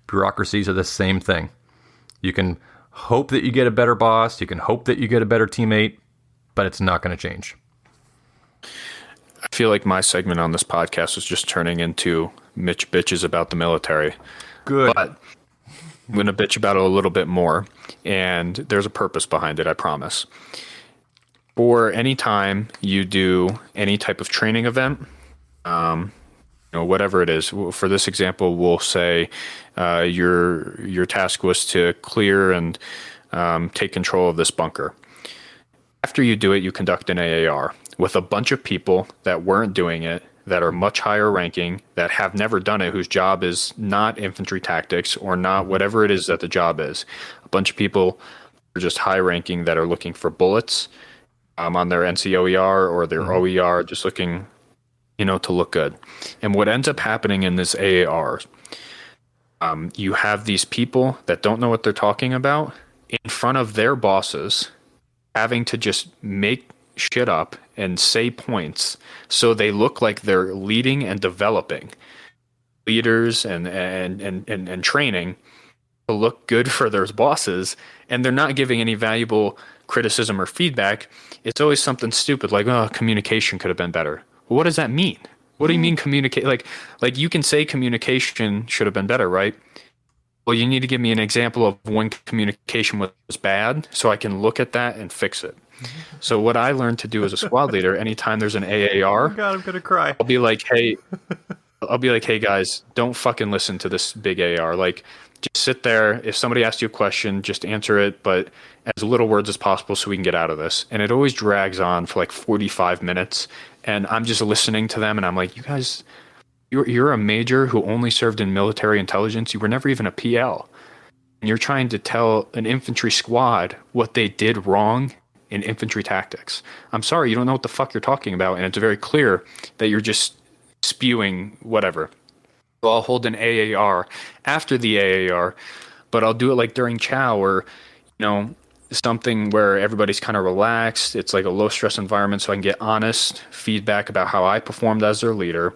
Bureaucracies are the same thing. You can hope that you get a better boss, you can hope that you get a better teammate, but it's not going to change. I feel like my segment on this podcast is just turning into Mitch bitches about the military. Good. But I'm going to bitch about it a little bit more, and there's a purpose behind it, I promise. For any time you do any type of training event, whatever it is. For this example, we'll say your task was to clear and take control of this bunker. After you do it, you conduct an AAR with a bunch of people that weren't doing it, that are much higher ranking, that have never done it, whose job is not infantry tactics or not whatever it is that the job is. A bunch of people are just high ranking that are looking for bullets on their NCOER or their OER, just looking, to look good. And what ends up happening in this AAR, you have these people that don't know what they're talking about in front of their bosses, having to just make shit up and say points so they look like they're leading and developing leaders and training to look good for their bosses, and they're not giving any valuable criticism or feedback. It's always something stupid like, oh, communication could have been better. Well, what does that mean? What do you mean communicate? Like you can say communication should have been better, right? Well, you need to give me an example of when communication was bad so I can look at that and fix it. So what I learned to do as a squad leader, anytime there's an AAR, Oh God, I'm going to cry. I'll be like, hey guys, don't fucking listen to this big AR. Like, just sit there. If somebody asks you a question, just answer it, but as little words as possible so we can get out of this. And it always drags on for like 45 minutes. And I'm just listening to them and I'm like, you guys, you're a major who only served in military intelligence. You were never even a PL. And you're trying to tell an infantry squad what they did wrong in infantry tactics. I'm sorry, you don't know what the fuck you're talking about. And it's very clear that you're just spewing whatever. So I'll hold an AAR after the AAR, but I'll do it like during chow or, something where everybody's kind of relaxed. It's like a low stress environment so I can get honest feedback about how I performed as their leader.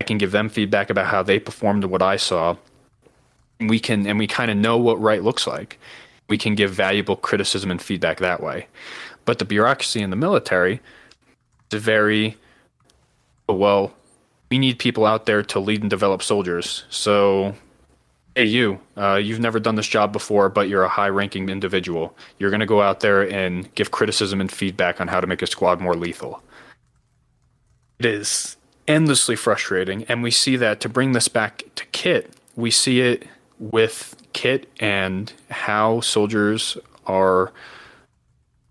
I can give them feedback about how they performed and what I saw. And we kind of know what right looks like. We can give valuable criticism and feedback that way. But the bureaucracy in the military is very, well, we need people out there to lead and develop soldiers. So, hey, you've never done this job before, but you're a high-ranking individual. You're going to go out there and give criticism and feedback on how to make a squad more lethal. It is endlessly frustrating, and we see that, to bring this back to kit, we see it with kit and how soldiers are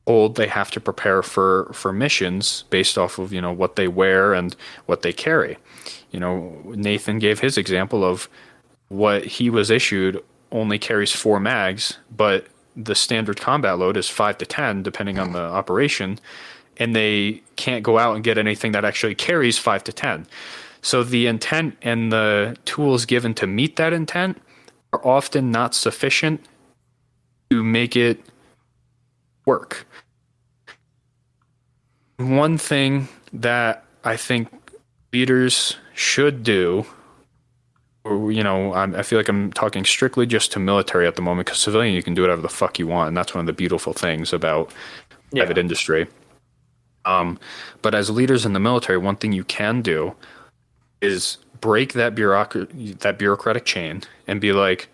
told they have to prepare for missions based off of what they wear and what they carry. Nathan gave his example of what he was issued only carries 4 mags, but the standard combat load is 5 to 10 depending on the operation, and they can't go out and get anything that actually carries 5 to 10. So the intent and the tools given to meet that intent are often not sufficient to make it work. One thing that I think leaders should do, or, I feel like I'm talking strictly just to military at the moment, because civilian, you can do whatever the fuck you want, and that's one of the beautiful things about private industry. But as leaders in the military, one thing you can do is break that bureaucratic chain and be like,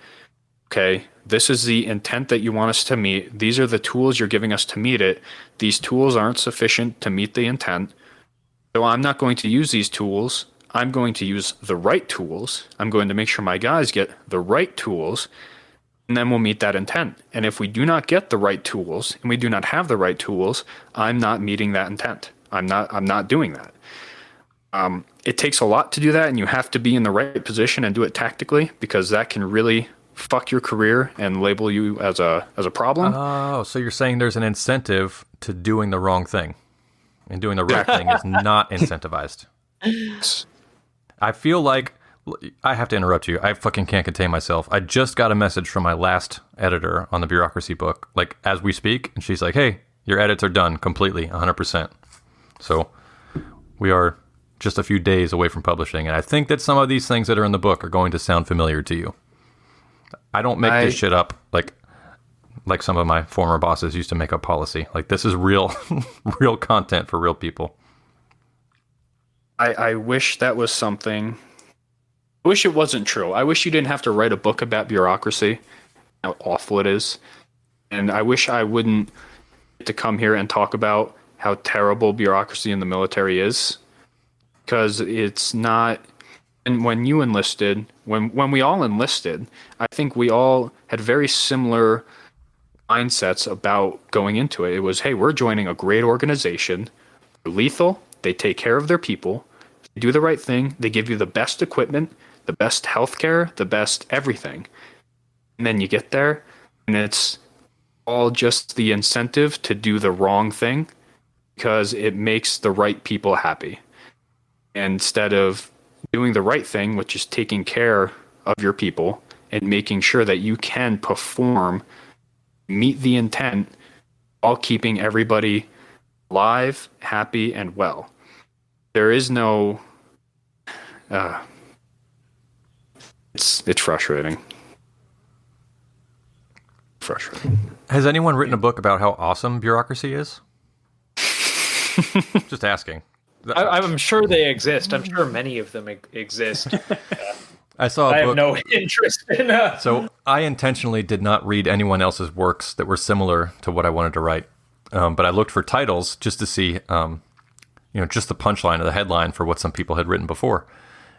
okay, this is the intent that you want us to meet. These are the tools you're giving us to meet it. These tools aren't sufficient to meet the intent. So I'm not going to use these tools. I'm going to use the right tools. I'm going to make sure my guys get the right tools, and then we'll meet that intent. And if we do not get the right tools and we do not have the right tools, I'm not meeting that intent. I'm not doing that. It takes a lot to do that, and you have to be in the right position and do it tactically, because that can really fuck your career and label you as a problem. Oh, so you're saying there's an incentive to doing the wrong thing, and doing the right thing is not incentivized. I feel like I have to interrupt you. I fucking can't contain myself. I just got a message from my last editor on the Bureaucracy book, like as we speak, and she's like, "Hey, your edits are done completely, 100%." So we are just a few days away from publishing, and I think that some of these things that are in the book are going to sound familiar to you. I don't make this shit up like some of my former bosses used to make up policy. Like, this is real real content for real people. I wish that was something. I wish it wasn't true. I wish you didn't have to write a book about bureaucracy, how awful it is. And I wish I wouldn't get to come here and talk about how terrible bureaucracy in the military is. Because it's not. And when you enlisted, when we all enlisted, I think we all had very similar mindsets about going into it. It was, hey, we're joining a great organization. They're lethal. They take care of their people. They do the right thing. They give you the best equipment, the best healthcare, the best everything. And then you get there, and it's all just the incentive to do the wrong thing because it makes the right people happy. Instead of doing the right thing, which is taking care of your people and making sure that you can perform, meet the intent, while keeping everybody alive, happy, and well. There is no. It's frustrating. Frustrating. Has anyone written a book about how awesome bureaucracy is? Just asking. I'm sure they exist. I'm sure many of them exist. I saw a I book. have no interest in. So I intentionally did not read anyone else's works that were similar to what I wanted to write, but I looked for titles just to see, just the punchline or the headline for what some people had written before,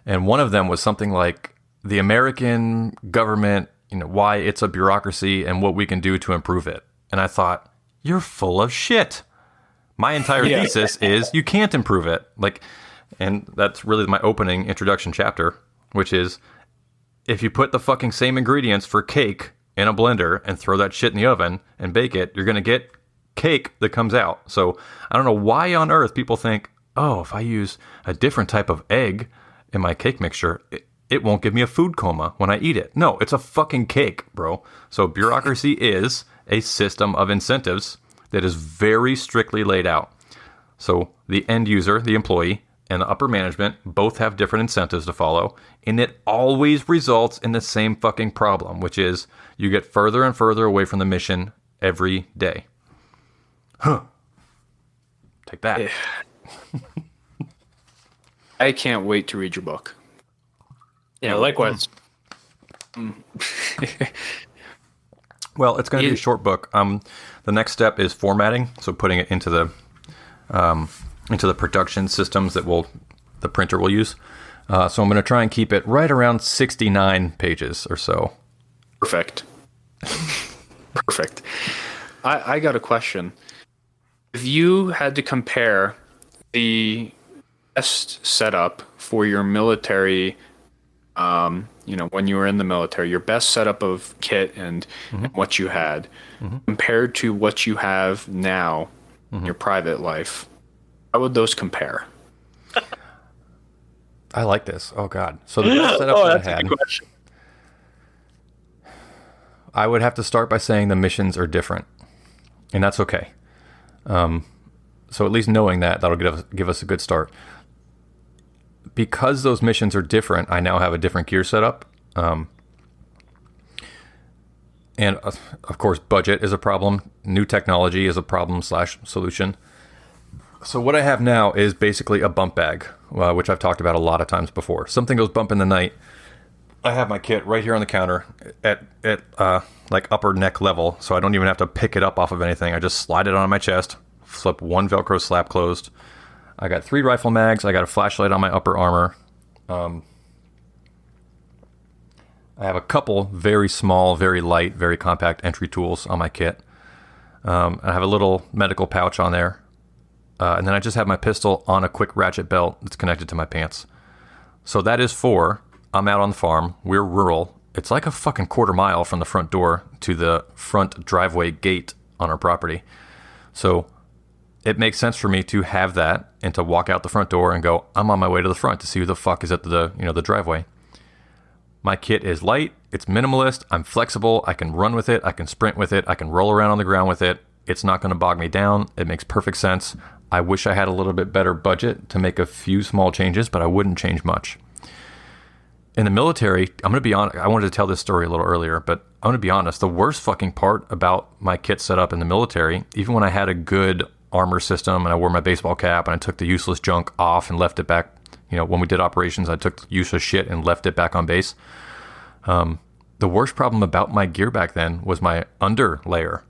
and one of them was something like "The American Government, why it's a bureaucracy and what we can do to improve it." And I thought, you're full of shit. My entire thesis is you can't improve it. And that's really my opening introduction chapter, which is if you put the fucking same ingredients for cake in a blender and throw that shit in the oven and bake it, you're going to get cake that comes out. So I don't know why on earth people think, oh, if I use a different type of egg in my cake mixture, it won't give me a food coma when I eat it. No, it's a fucking cake, bro. So bureaucracy is a system of incentives that is very strictly laid out. So the end user, the employee, and the upper management both have different incentives to follow, and it always results in the same fucking problem, which is you get further and further away from the mission every day. Huh. Take that. I can't wait to read your book. Yeah, likewise. Well, it's going to be a short book. The next step is formatting, so putting it into the production systems that the printer will use. So I'm going to try and keep it right around 69 pages or so. Perfect. Perfect. I got a question. If you had to compare the best setup for your military, when you were in the military, your best setup of kit and what you had, compared to what you have now in your private life, how would those compare? I like this. Oh, God. So the best setup that I had, I would have to start by saying the missions are different, and that's okay. So at least knowing that'll give us a good start. Because those missions are different, I now have a different gear setup. And of course, budget is a problem. New technology is a problem/solution. So what I have now is basically a bump bag, which I've talked about a lot of times before. Something goes bump in the night. I have my kit right here on the counter at upper neck level, so I don't even have to pick it up off of anything. I just slide it on my chest, flip one Velcro slap closed. I got 3 rifle mags. I got a flashlight on my upper armor. I have a couple very small, very light, very compact entry tools on my kit. I have a little medical pouch on there. And then I just have my pistol on a quick ratchet belt that's connected to my pants. So that is I'm out on the farm. We're rural. It's like a fucking quarter mile from the front door to the front driveway gate on our property. So it makes sense for me to have that and to walk out the front door and go, I'm on my way to the front to see who the fuck is at the driveway. My kit is light. It's minimalist. I'm flexible. I can run with it. I can sprint with it. I can roll around on the ground with it. It's not going to bog me down. It makes perfect sense. I wish I had a little bit better budget to make a few small changes, but I wouldn't change much. In the military, I'm going to be honest. I wanted to tell this story a little earlier, but I'm going to be honest. The worst fucking part about my kit setup in the military, even when I had a good armor system and I wore my baseball cap and I took the useless junk off and left it back, when we did operations, I took useless shit and left it back on base. The worst problem about my gear back then was my under layer.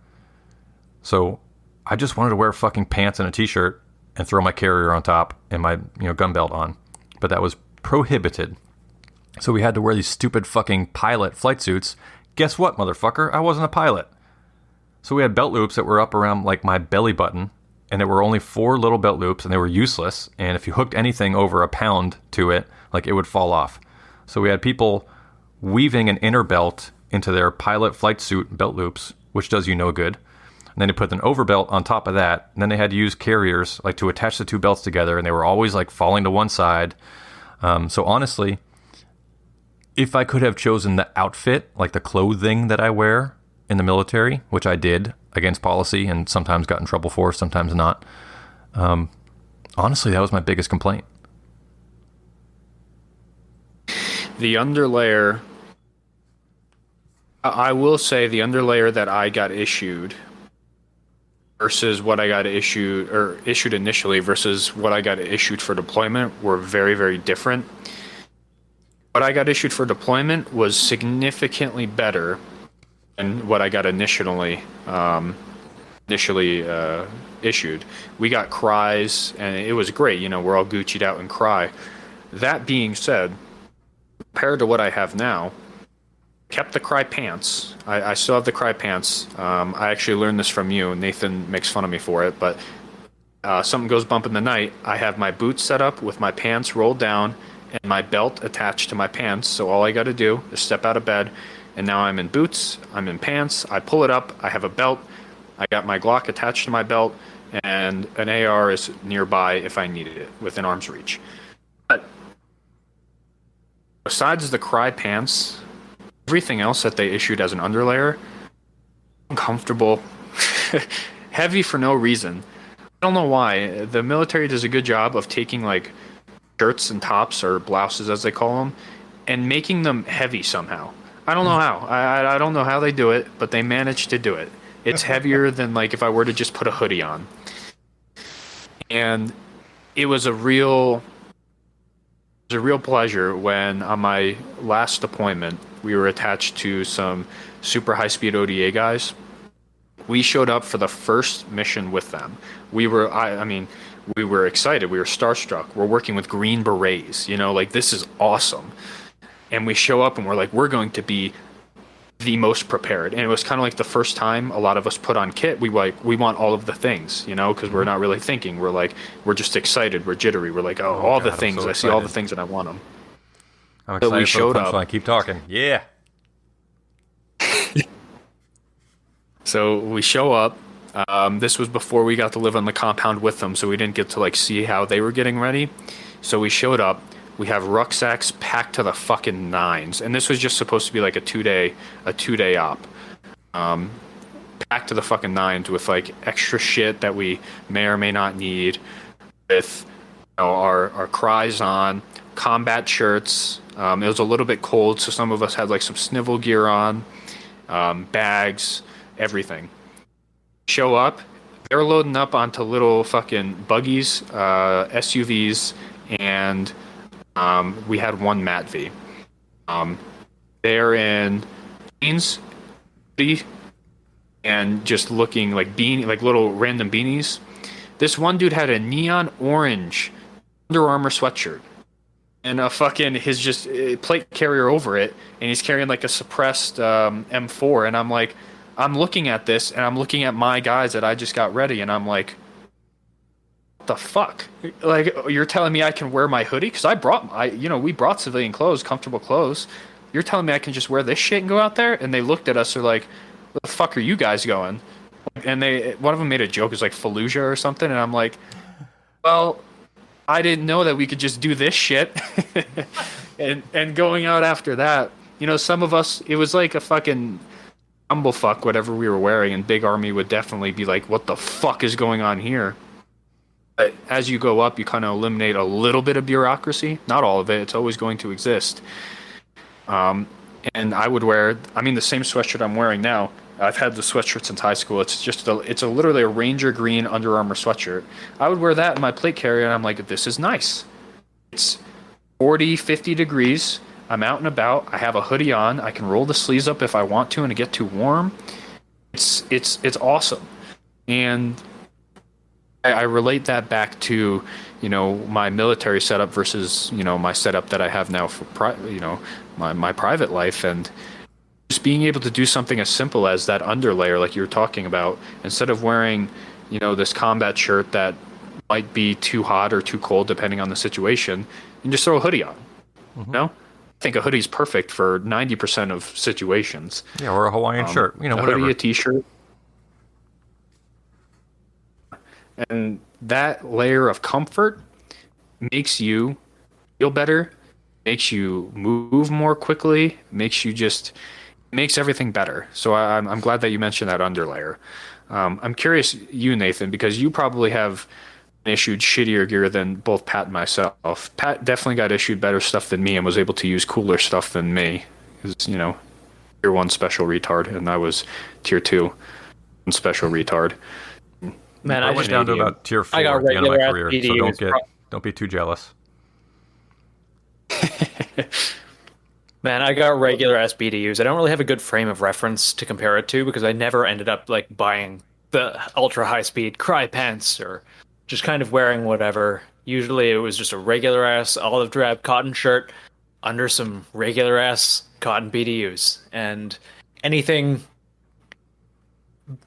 So I just wanted to wear fucking pants and a t-shirt and throw my carrier on top and my gun belt on. But that was prohibited. So we had to wear these stupid fucking pilot flight suits. Guess what, motherfucker? I wasn't a pilot. So we had belt loops that were up around like my belly button, and there were only 4 little belt loops, and they were useless. And if you hooked anything over a pound to it, like it would fall off. So we had people weaving an inner belt into their pilot flight suit belt loops, which does you no good. And then they put an overbelt on top of that. And then they had to use carriers like to attach the 2 belts together, and they were always like falling to one side. So honestly, if I could have chosen the outfit, like the clothing that I wear in the military, which I did against policy and sometimes got in trouble for, sometimes not. Honestly, that was my biggest complaint. The underlayer, I will say the underlayer that I got issued versus what I got issued initially versus what I got issued for deployment were very, very different. What I got issued for deployment was significantly better than what I got initially issued. We got cries, and it was great. We're all Gucci'd out in cry. That being said, compared to what I have now, kept the cry pants. I still have the cry pants. I actually learned this from you. Nathan makes fun of me for it, but something goes bump in the night. I have my boots set up with my pants rolled down and my belt attached to my pants. So all I got to do is step out of bed, and now I'm in boots, I'm in pants, I pull it up, I have a belt, I got my Glock attached to my belt, and an AR is nearby if I needed it, within arm's reach. But besides the cry pants, everything else that they issued as an underlayer, uncomfortable, heavy for no reason. I don't know why. The military does a good job of taking like shirts and tops, or blouses as they call them, and making them heavy somehow. I don't know how. I don't know how they do it, but they manage to do it. It's heavier than like if I were to just put a hoodie on. And it was a real pleasure when on my last deployment we were attached to some super high-speed ODA guys. We showed up for the first mission with them. We were excited. We were starstruck. We're working with Green Berets. This is awesome. And we show up and we're like, we're going to be the most prepared. And it was kind of like the first time a lot of us put on kit. We want all of the things, because we're not really thinking. We're just excited. We're jittery. We're like, all the things. I see all the things and I want them. I'm excited so we showed up. I keep talking. Yeah. So we show up. This was before we got to live on the compound with them, so we didn't get to see how they were getting ready. So we showed up. We have rucksacks packed to the fucking nines, and this was just supposed to be like a two day op. Packed to the fucking nines with extra shit that we may or may not need, with our cries on, combat shirts. It was a little bit cold, so some of us had some snivel gear on, bags, everything. Show up, they're loading up onto little fucking buggies, SUVs, and we had one Mat V. They're in jeans, and just looking like little random beanies. This one dude had a neon orange Under Armour sweatshirt. and a fucking his just plate carrier over it, and he's carrying like a suppressed M4, and I'm like, I'm looking at this, and I'm looking at my guys that I just got ready, and I'm like, what the fuck? Like, you're telling me I can wear my hoodie? Because we brought civilian clothes, comfortable clothes. You're telling me I can just wear this shit and go out there? And they looked at us, they're like, where the fuck are you guys going? And one of them made a joke, it's like Fallujah or something, and I'm like, well, I didn't know that we could just do this shit. and going out after that, some of us, it was like a fucking bumblefuck, whatever we were wearing, and Big Army would definitely be like, what the fuck is going on here? But as you go up, you kind of eliminate a little bit of bureaucracy. Not all of it. It's always going to exist. And I would wear, the same sweatshirt I'm wearing now. I've had the sweatshirt since high school. It's just literally a Ranger green Under Armour sweatshirt. I would wear that in my plate carrier, and I'm like, this is nice. It's 40, 50 degrees. I'm out and about. I have a hoodie on. I can roll the sleeves up if I want to, and it get too warm. It's awesome. And I relate that back to, my military setup versus, my setup that I have now for, my private life, and just being able to do something as simple as that underlayer, like you were talking about, instead of wearing, this combat shirt that might be too hot or too cold depending on the situation, you just throw a hoodie on. Mm-hmm. I think a hoodie's perfect for 90% of situations. Yeah, or a Hawaiian shirt, a whatever. Hoodie, a t-shirt. And that layer of comfort makes you feel better, makes you move more quickly, makes everything better. So I'm glad that you mentioned that underlayer. I'm curious, you, Nathan, because you probably have issued shittier gear than both Pat and myself. Pat definitely got issued better stuff than me and was able to use cooler stuff than me. Because, tier 1 special retard, and I was tier 2 special retard. Man, I went down to about tier 4 at the end of my career, so don't be too jealous. Man, I got regular SBDUs. I don't really have a good frame of reference to compare it to because I never ended up buying the ultra high speed cry pants or just kind of wearing whatever. Usually it was just a regular ass olive drab cotton shirt under some regular ass cotton BDUs, and anything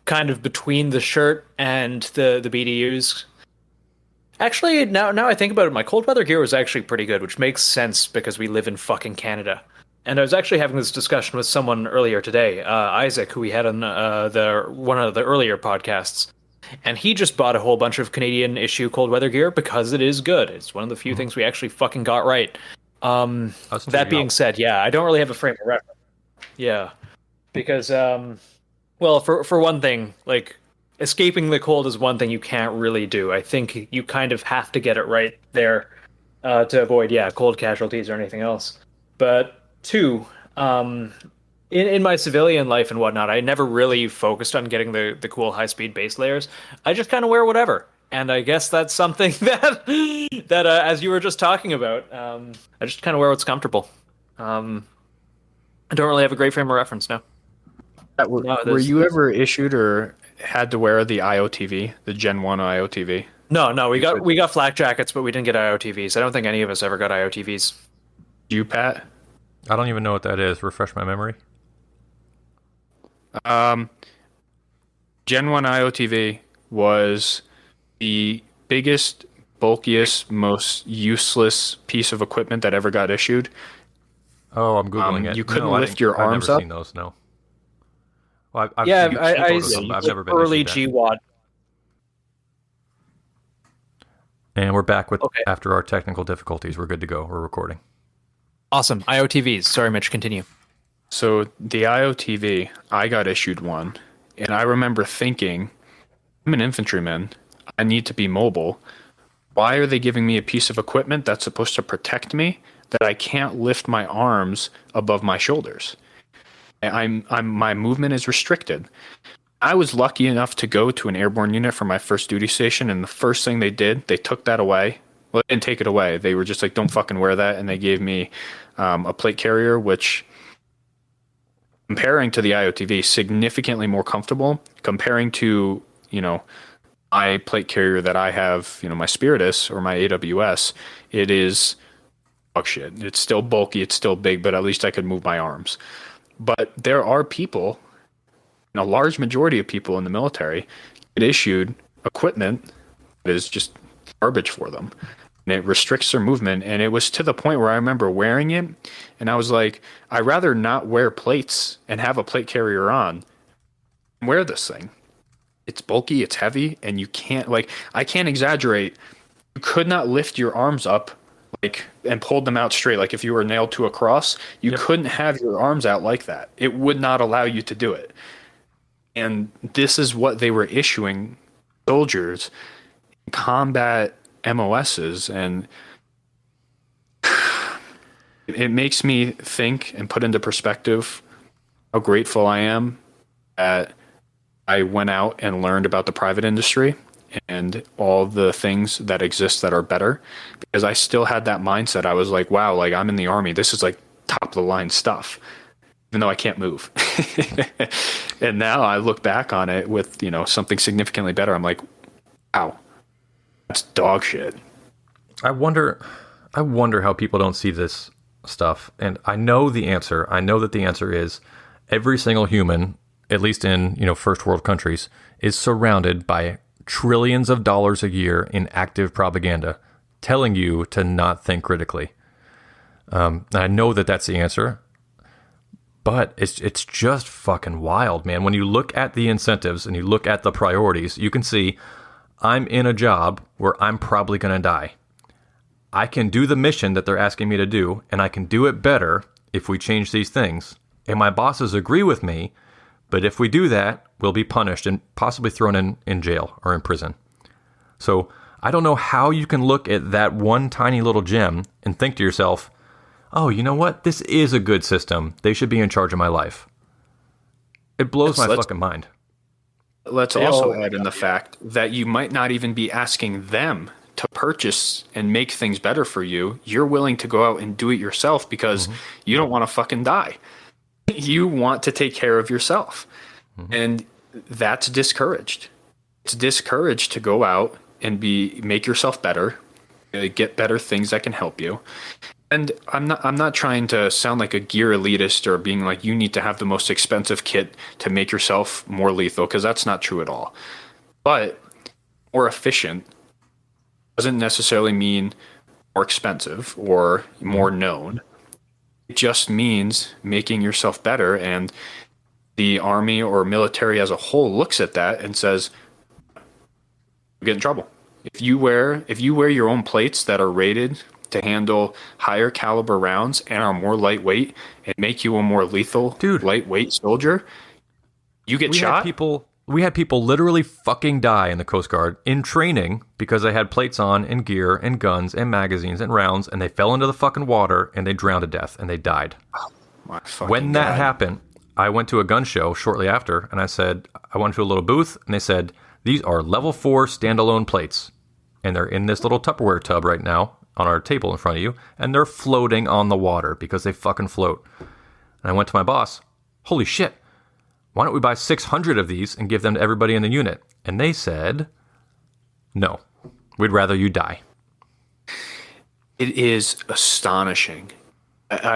kind of between the shirt and the BDUs. Actually, now I think about it, my cold weather gear was actually pretty good, which makes sense because we live in fucking Canada. And I was actually having this discussion with someone earlier today, Isaac, who we had on one of the earlier podcasts. And he just bought a whole bunch of Canadian issue cold weather gear because it is good. It's one of the few things we actually fucking got right. That being said, yeah, I don't really have a frame of reference. Yeah, because well, for one thing, escaping the cold is one thing you can't really do. I think you kind of have to get it right there to avoid, cold casualties or anything else. But two, in my civilian life and whatnot, I never really focused on getting the cool high-speed base layers. I just kind of wear whatever. And I guess that's something that as you were just talking about, I just kind of wear what's comfortable. I don't really have a great frame of reference now. Were you ever issued or had to wear the IOTV, the Gen 1 IOTV? No, we got flak jackets, but we didn't get IOTVs. I don't think any of us ever got IOTVs. You, Pat? I don't even know what that is. Refresh my memory. Gen 1 IOTV was the biggest, bulkiest, most useless piece of equipment that ever got issued. Oh, I'm Googling it. You couldn't lift your arms up. I've never seen those, no. Well, I've never been early issued that. GWAT. And we're back with after our technical difficulties. We're good to go. We're recording. Awesome. IOTVs. Sorry, Mitch, continue. So the IOTV, I got issued one, and I remember thinking, I'm an infantryman. I need to be mobile. Why are they giving me a piece of equipment that's supposed to protect me that I can't lift my arms above my shoulders? My movement is restricted. I was lucky enough to go to an airborne unit for my first duty station, and the first thing they did, they took that away. Well, they didn't take it away. They were just like, don't fucking wear that, and they gave me a plate carrier, which, comparing to the IOTV, significantly more comfortable. Comparing to, my plate carrier that I have, my Spiritus or my AWS, it is dog shit. It's still bulky, it's still big, but at least I could move my arms. But there are people, and a large majority of people in the military get issued equipment that is just garbage for them. And it restricts their movement. And it was to the point where I remember wearing it, and I was like, I'd rather not wear plates and have a plate carrier on than wear this thing. It's bulky, it's heavy, and you can't, like, I can't exaggerate. You could not lift your arms up like and pulled them out straight. Like if you were nailed to a cross, you couldn't have your arms out like that. It would not allow you to do it. And this is what they were issuing soldiers in combat MOSs. And it makes me think and put into perspective how grateful I am that I went out and learned about the private industry and all the things that exist that are better, because I still had that mindset. I was like, wow, like I'm in the Army. This is like top of the line stuff, even though I can't move. And now I look back on it with, you know, something significantly better. I'm like, wow, that's dog shit. I wonder how people don't see this stuff. And I know the answer. I know that the answer is every single human, at least in, you know, first world countries, is surrounded by trillions of dollars a year in active propaganda telling you to not think critically. And I know that that's the answer, but it's just fucking wild, man. When you look at the incentives and you look at the priorities, you can see I'm in a job where I'm probably going to die. I can do the mission that they're asking me to do, and I can do it better if we change these things. And my bosses agree with me, but if we do that, we'll be punished and possibly thrown in jail or in prison. So I don't know how you can look at that one tiny little gem and think to yourself, oh, you know what? This is a good system. They should be in charge of my life. It blows my fucking mind. Let's also add in the fact that you might not even be asking them to purchase and make things better for you. You're willing to go out and do it yourself because you don't want to fucking die. You want to take care of yourself. And that's discouraged. It's discouraged to go out and make yourself better, get better things that can help you. And I'm not trying to sound like a gear elitist or being like you need to have the most expensive kit to make yourself more lethal, because that's not true at all. But more efficient doesn't necessarily mean more expensive or more known. It just means making yourself better, and the Army or military as a whole looks at that and says, "You get in trouble if you wear your own plates that are rated to handle higher caliber rounds and are more lightweight and make you a more lethal, lightweight soldier. You get shot." We had people literally fucking die in the Coast Guard in training because they had plates on and gear and guns and magazines and rounds, and they fell into the fucking water and they drowned to death and they died. Oh, my fucking when that happened, I went to a gun show shortly after, and I said, I went to a little booth, and they said, these are level 4 standalone plates, and they're in this little Tupperware tub right now on our table in front of you, and they're floating on the water because they fucking float. And I went to my boss, holy shit, why don't we buy 600 of these and give them to everybody in the unit? And they said, no, we'd rather you die. It is astonishing.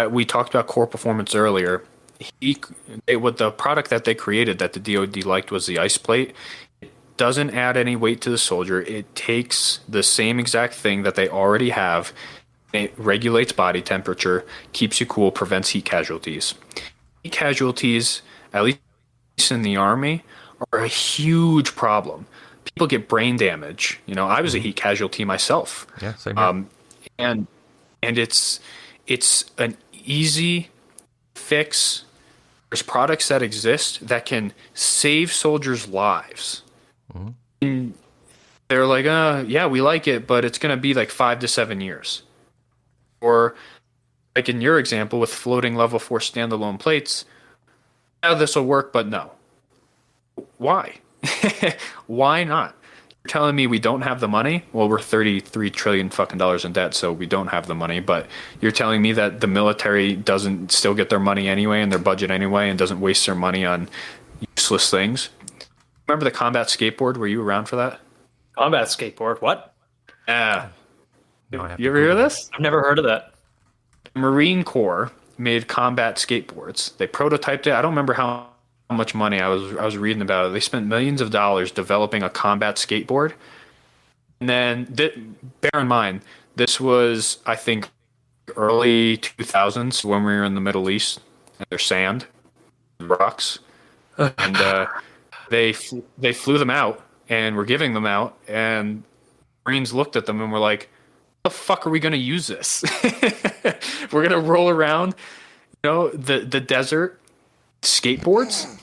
We talked about core performance earlier. With the product that they created that the DoD liked was the ice plate. It doesn't add any weight to the soldier. It takes the same exact thing that they already have. It regulates body temperature, keeps you cool, prevents heat casualties. Heat casualties, at least in the Army, are a huge problem. People get brain damage. You know, I was a heat casualty myself. Yeah, same here. And it's an easy fix. There's products that exist that can save soldiers' lives. And they're like, yeah, we like it, but it's going to be like 5 to 7 years. Or like in your example with floating level 4 standalone plates, yeah, this will work, but no. Why? Why not? You're telling me we don't have the money? Well, we're 33 trillion fucking dollars in debt, so we don't have the money. But you're telling me that the military doesn't still get their money anyway and their budget anyway and doesn't waste their money on useless things? Remember the combat skateboard? Were you around for that? Combat skateboard? What? Yeah. No, You ever hear this? I've never heard of that. Marine Corps made combat skateboards. They prototyped it. I don't remember how much money I was reading about it. They spent millions of dollars developing a combat skateboard. And then, bear in mind, this was, I think, early 2000s when we were in the Middle East. And there's sand, rocks, and they flew them out and were giving them out. And Marines looked at them and were like, "How the fuck are we going to use this? We're going to roll around, the desert skateboards."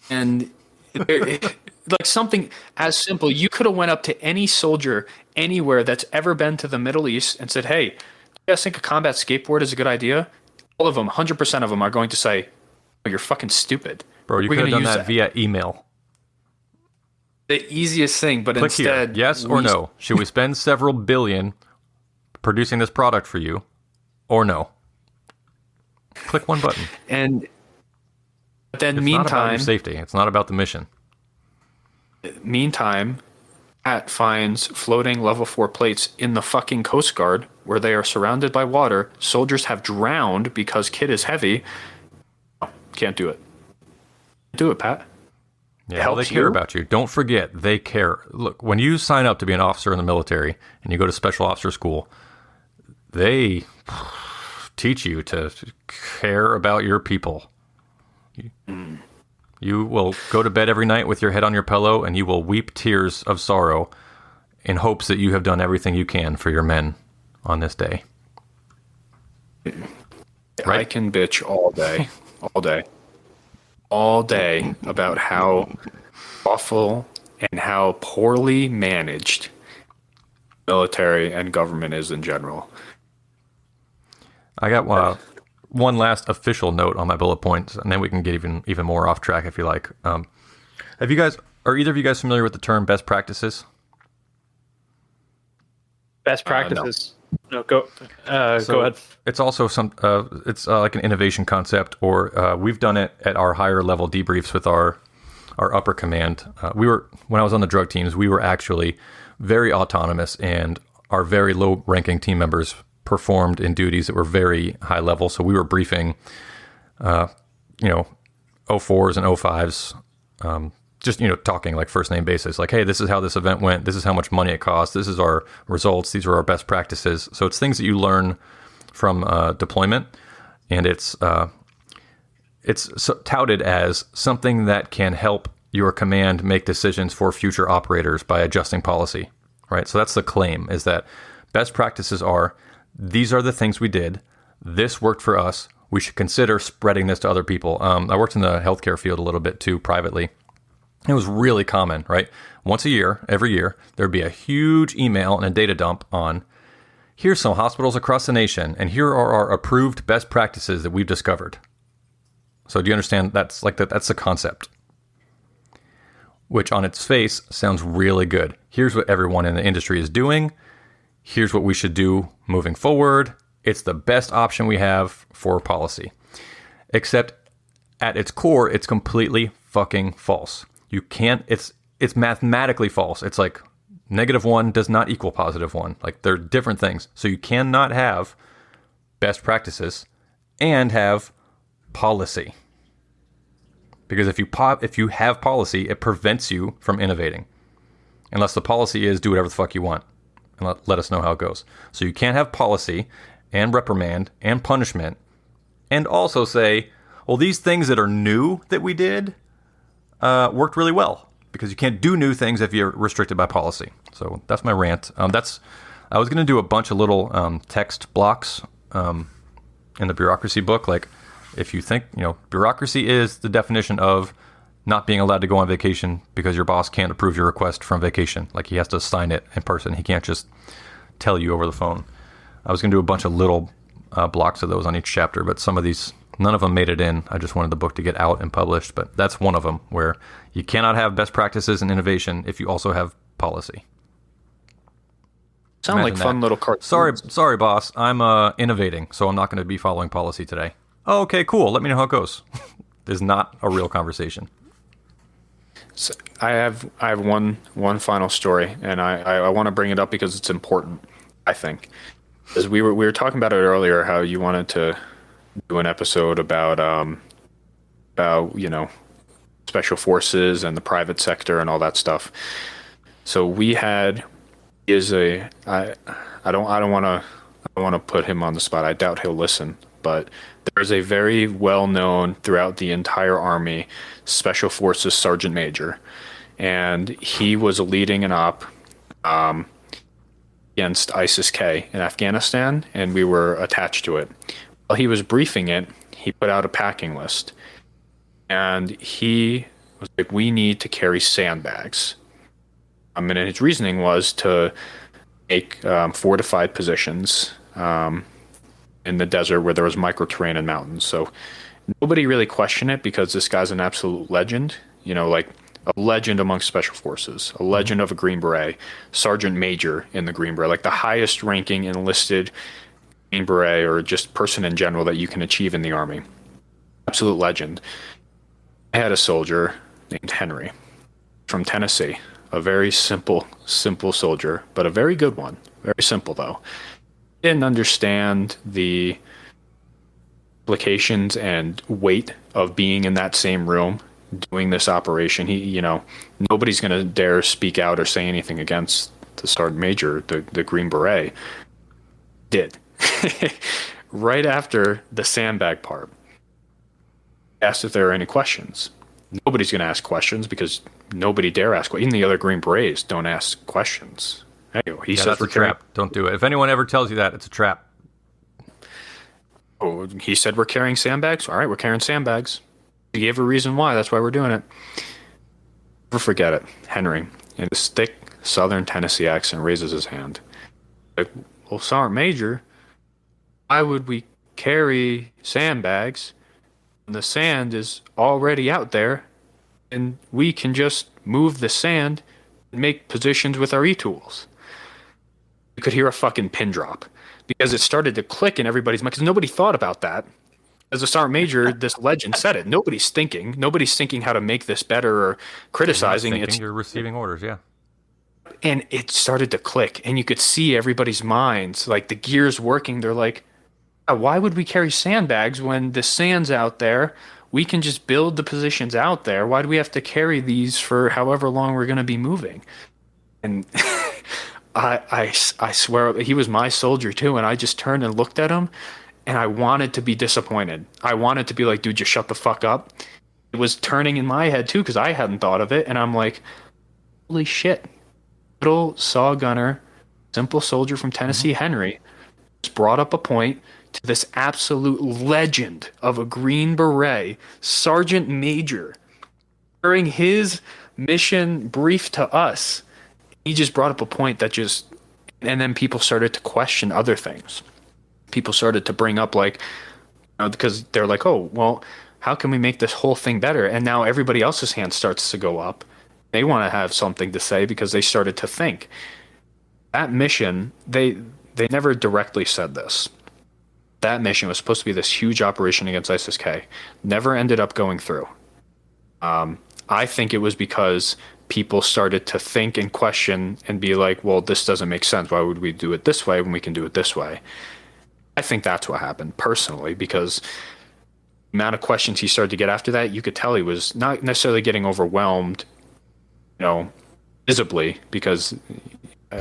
And like something as simple, you could have went up to any soldier anywhere that's ever been to the Middle East and said, "Hey, do you guys think a combat skateboard is a good idea?" All of them, 100% of them are going to say, "Oh, you're fucking stupid." Bro, you could have done that via email. The easiest thing, but Click instead... here. Yes or no? Should we spend several billion producing this product for you, or no? Click one button. And then It's meantime... not about your safety. It's not about the mission. Meantime, Pat finds floating level 4 plates in the fucking Coast Guard where they are surrounded by water. Soldiers have drowned because kit is heavy. Can't do it. Do it, Pat. Yeah, well, they care about you. Don't forget, they care. Look, when you sign up to be an officer in the military and you go to special officer school, they teach you to care about your people. You will go to bed every night with your head on your pillow and you will weep tears of sorrow in hopes that you have done everything you can for your men on this day. Right? I can bitch all day, all day about how awful and how poorly managed military and government is in general. I got one last official note on my bullet points, and then we can get even more off track if you like. Are either of you guys familiar with the term best practices? Best practices. No, go ahead. It's also it's like an innovation concept, or we've done it at our higher level debriefs with our upper command. When I was on the drug teams, we were actually very autonomous, and our very low ranking team members performed in duties that were very high level. So we were briefing, O4s and O5s, just, talking like first name basis, like, hey, this is how this event went. This is how much money it cost. This is our results. These are our best practices. So it's things that you learn from deployment, and it's touted as something that can help your command make decisions for future operators by adjusting policy, right? So that's the claim, is that best practices are, these are the things we did. This worked for us. We should consider spreading this to other people. I worked in the healthcare field a little bit too, privately. It was really common, right? Once a year, every year, there'd be a huge email and a data dump on, here's some hospitals across the nation, and here are our approved best practices that we've discovered. So do you understand? That's the concept, which on its face sounds really good. Here's what everyone in the industry is doing. Here's what we should do moving forward. It's the best option we have for policy. Except at its core, it's completely fucking false. You can't, it's mathematically false. It's like -1 does not equal +1. Like, they're different things. So you cannot have best practices and have policy. Because if you have policy, it prevents you from innovating. Unless the policy is do whatever the fuck you want and let us know how it goes. So you can't have policy and reprimand and punishment and also say, well, these things that are new that we did worked really well, because you can't do new things if you're restricted by policy. So that's my rant. I was going to do a bunch of little text blocks in the Bureaucracy book. Like, if you think, bureaucracy is the definition of not being allowed to go on vacation because your boss can't approve your request from vacation. Like, he has to sign it in person. He can't just tell you over the phone. I was going to do a bunch of little blocks of those on each chapter, but some of these, none of them made it in. I just wanted the book to get out and published, but that's one of them, where you cannot have best practices and innovation if you also have policy. Sound like fun little cartoons. Sorry, boss. I'm innovating, so I'm not going to be following policy today. Oh, okay, cool. Let me know how it goes. This is not a real conversation. So I have one final story, and I want to bring it up because it's important, I think. As we were talking about it earlier, how you wanted to do an episode about special forces and the private sector and all that stuff. So we had is a I don't want to put him on the spot. I doubt he'll listen, but there's a very well known throughout the entire army special forces sergeant major, and he was leading an op against ISIS-K in Afghanistan, and we were attached to it. While he was briefing it, he put out a packing list, and he was like, "We need to carry sandbags." And his reasoning was to make fortified positions in the desert where there was microterrain and mountains. So nobody really questioned it because this guy's an absolute legend. Like a legend amongst special forces, a legend of a Green Beret, sergeant major in the Green Beret, like the highest ranking enlisted Green Beret or just person in general that you can achieve in the Army. Absolute legend. I had a soldier named Henry from Tennessee, a very simple soldier, but a very good one. Very simple, though. Didn't understand the implications and weight of being in that same room doing this operation. Nobody's going to dare speak out or say anything against the sergeant major, the Green Beret. Did. Right after the sandbag part, asked if there are any questions. Nobody's going to ask questions because nobody dare ask. Even the other Green Berets don't ask questions. Anyway, he says that's we're a trap. Don't do it. If anyone ever tells you that, it's a trap. Oh, he said we're carrying sandbags. All right, we're carrying sandbags. He gave a reason why. That's why we're doing it. Never forget it. Henry, in his thick Southern Tennessee accent, raises his hand. Like, well, Sergeant Major, why would we carry sandbags when the sand is already out there, and we can just move the sand and make positions with our e-tools? You could hear a fucking pin drop because it started to click in everybody's mind because nobody thought about that. As a sergeant major, this legend said it. Nobody's thinking how to make this better or criticizing. You're receiving orders, yeah. And it started to click, and you could see everybody's minds, like the gears working. They're like, why would we carry sandbags when the sand's out there? We can just build the positions out there. Why do we have to carry these for however long we're going to be moving? And I swear, he was my soldier too, and I just turned and looked at him, and I wanted to be disappointed. I wanted to be like, dude, just shut the fuck up. It was turning in my head too because I hadn't thought of it, and I'm like, holy shit. Little saw gunner, simple soldier from Tennessee, Henry, just brought up a point to this absolute legend of a Green Beret, Sergeant Major, during his mission brief to us. He just brought up a point that and then people started to question other things. People started to bring up because they're like, oh, well, how can we make this whole thing better? And now everybody else's hand starts to go up. They want to have something to say because they started to think. That mission, they never directly said this. That mission was supposed to be this huge operation against ISIS-K. Never ended up going through. I think it was because people started to think and question and be like, well, this doesn't make sense. Why would we do it this way when we can do it this way? I think that's what happened personally, because the amount of questions he started to get after that, you could tell he was not necessarily getting overwhelmed, visibly, because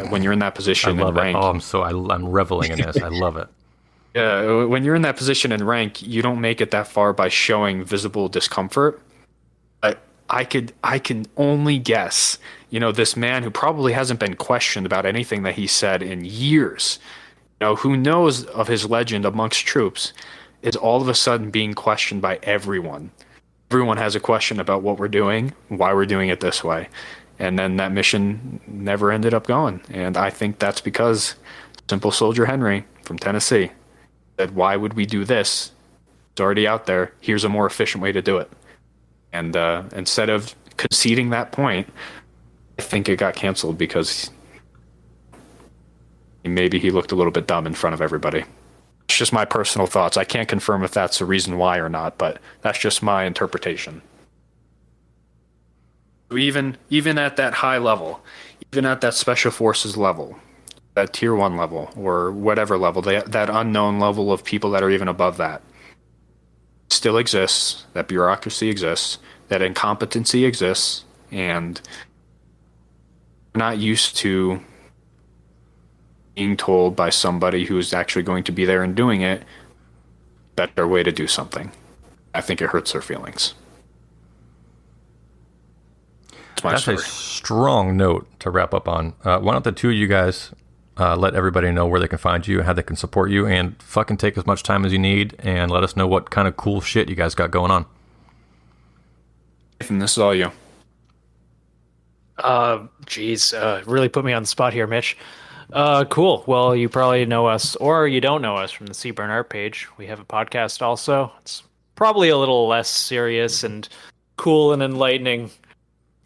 when you're in that position I love and rank, it. Oh, I'm reveling in this. I love it. Yeah, when you're in that position and rank, you don't make it that far by showing visible discomfort. But I can only guess, this man who probably hasn't been questioned about anything that he said in years, who knows of his legend amongst troops, is all of a sudden being questioned by everyone. Everyone has a question about what we're doing, why we're doing it this way. And then that mission never ended up going. And I think that's because simple soldier Henry from Tennessee said, why would we do this? It's already out there. Here's a more efficient way to do it. And instead of conceding that point, I think it got canceled because maybe he looked a little bit dumb in front of everybody. It's just my personal thoughts. I can't confirm if that's the reason why or not, but that's just my interpretation. Even at that high level, even at that special forces level, that tier 1 level or whatever level, that unknown level of people that are even above that still exists, that bureaucracy exists, that incompetency exists, and we're not used to being told by somebody who's actually going to be there and doing it better way to do something. I think it hurts their feelings. That's a strong note to wrap up on. Why don't the two of you guys let everybody know where they can find you, how they can support you, and fucking take as much time as you need and let us know what kind of cool shit you guys got going on. Nathan, this is all you. Really put me on the spot here, Mitch. Cool. Well, you probably know us, or you don't know us from the Seaburn Art page. We have a podcast also. It's probably a little less serious and cool and enlightening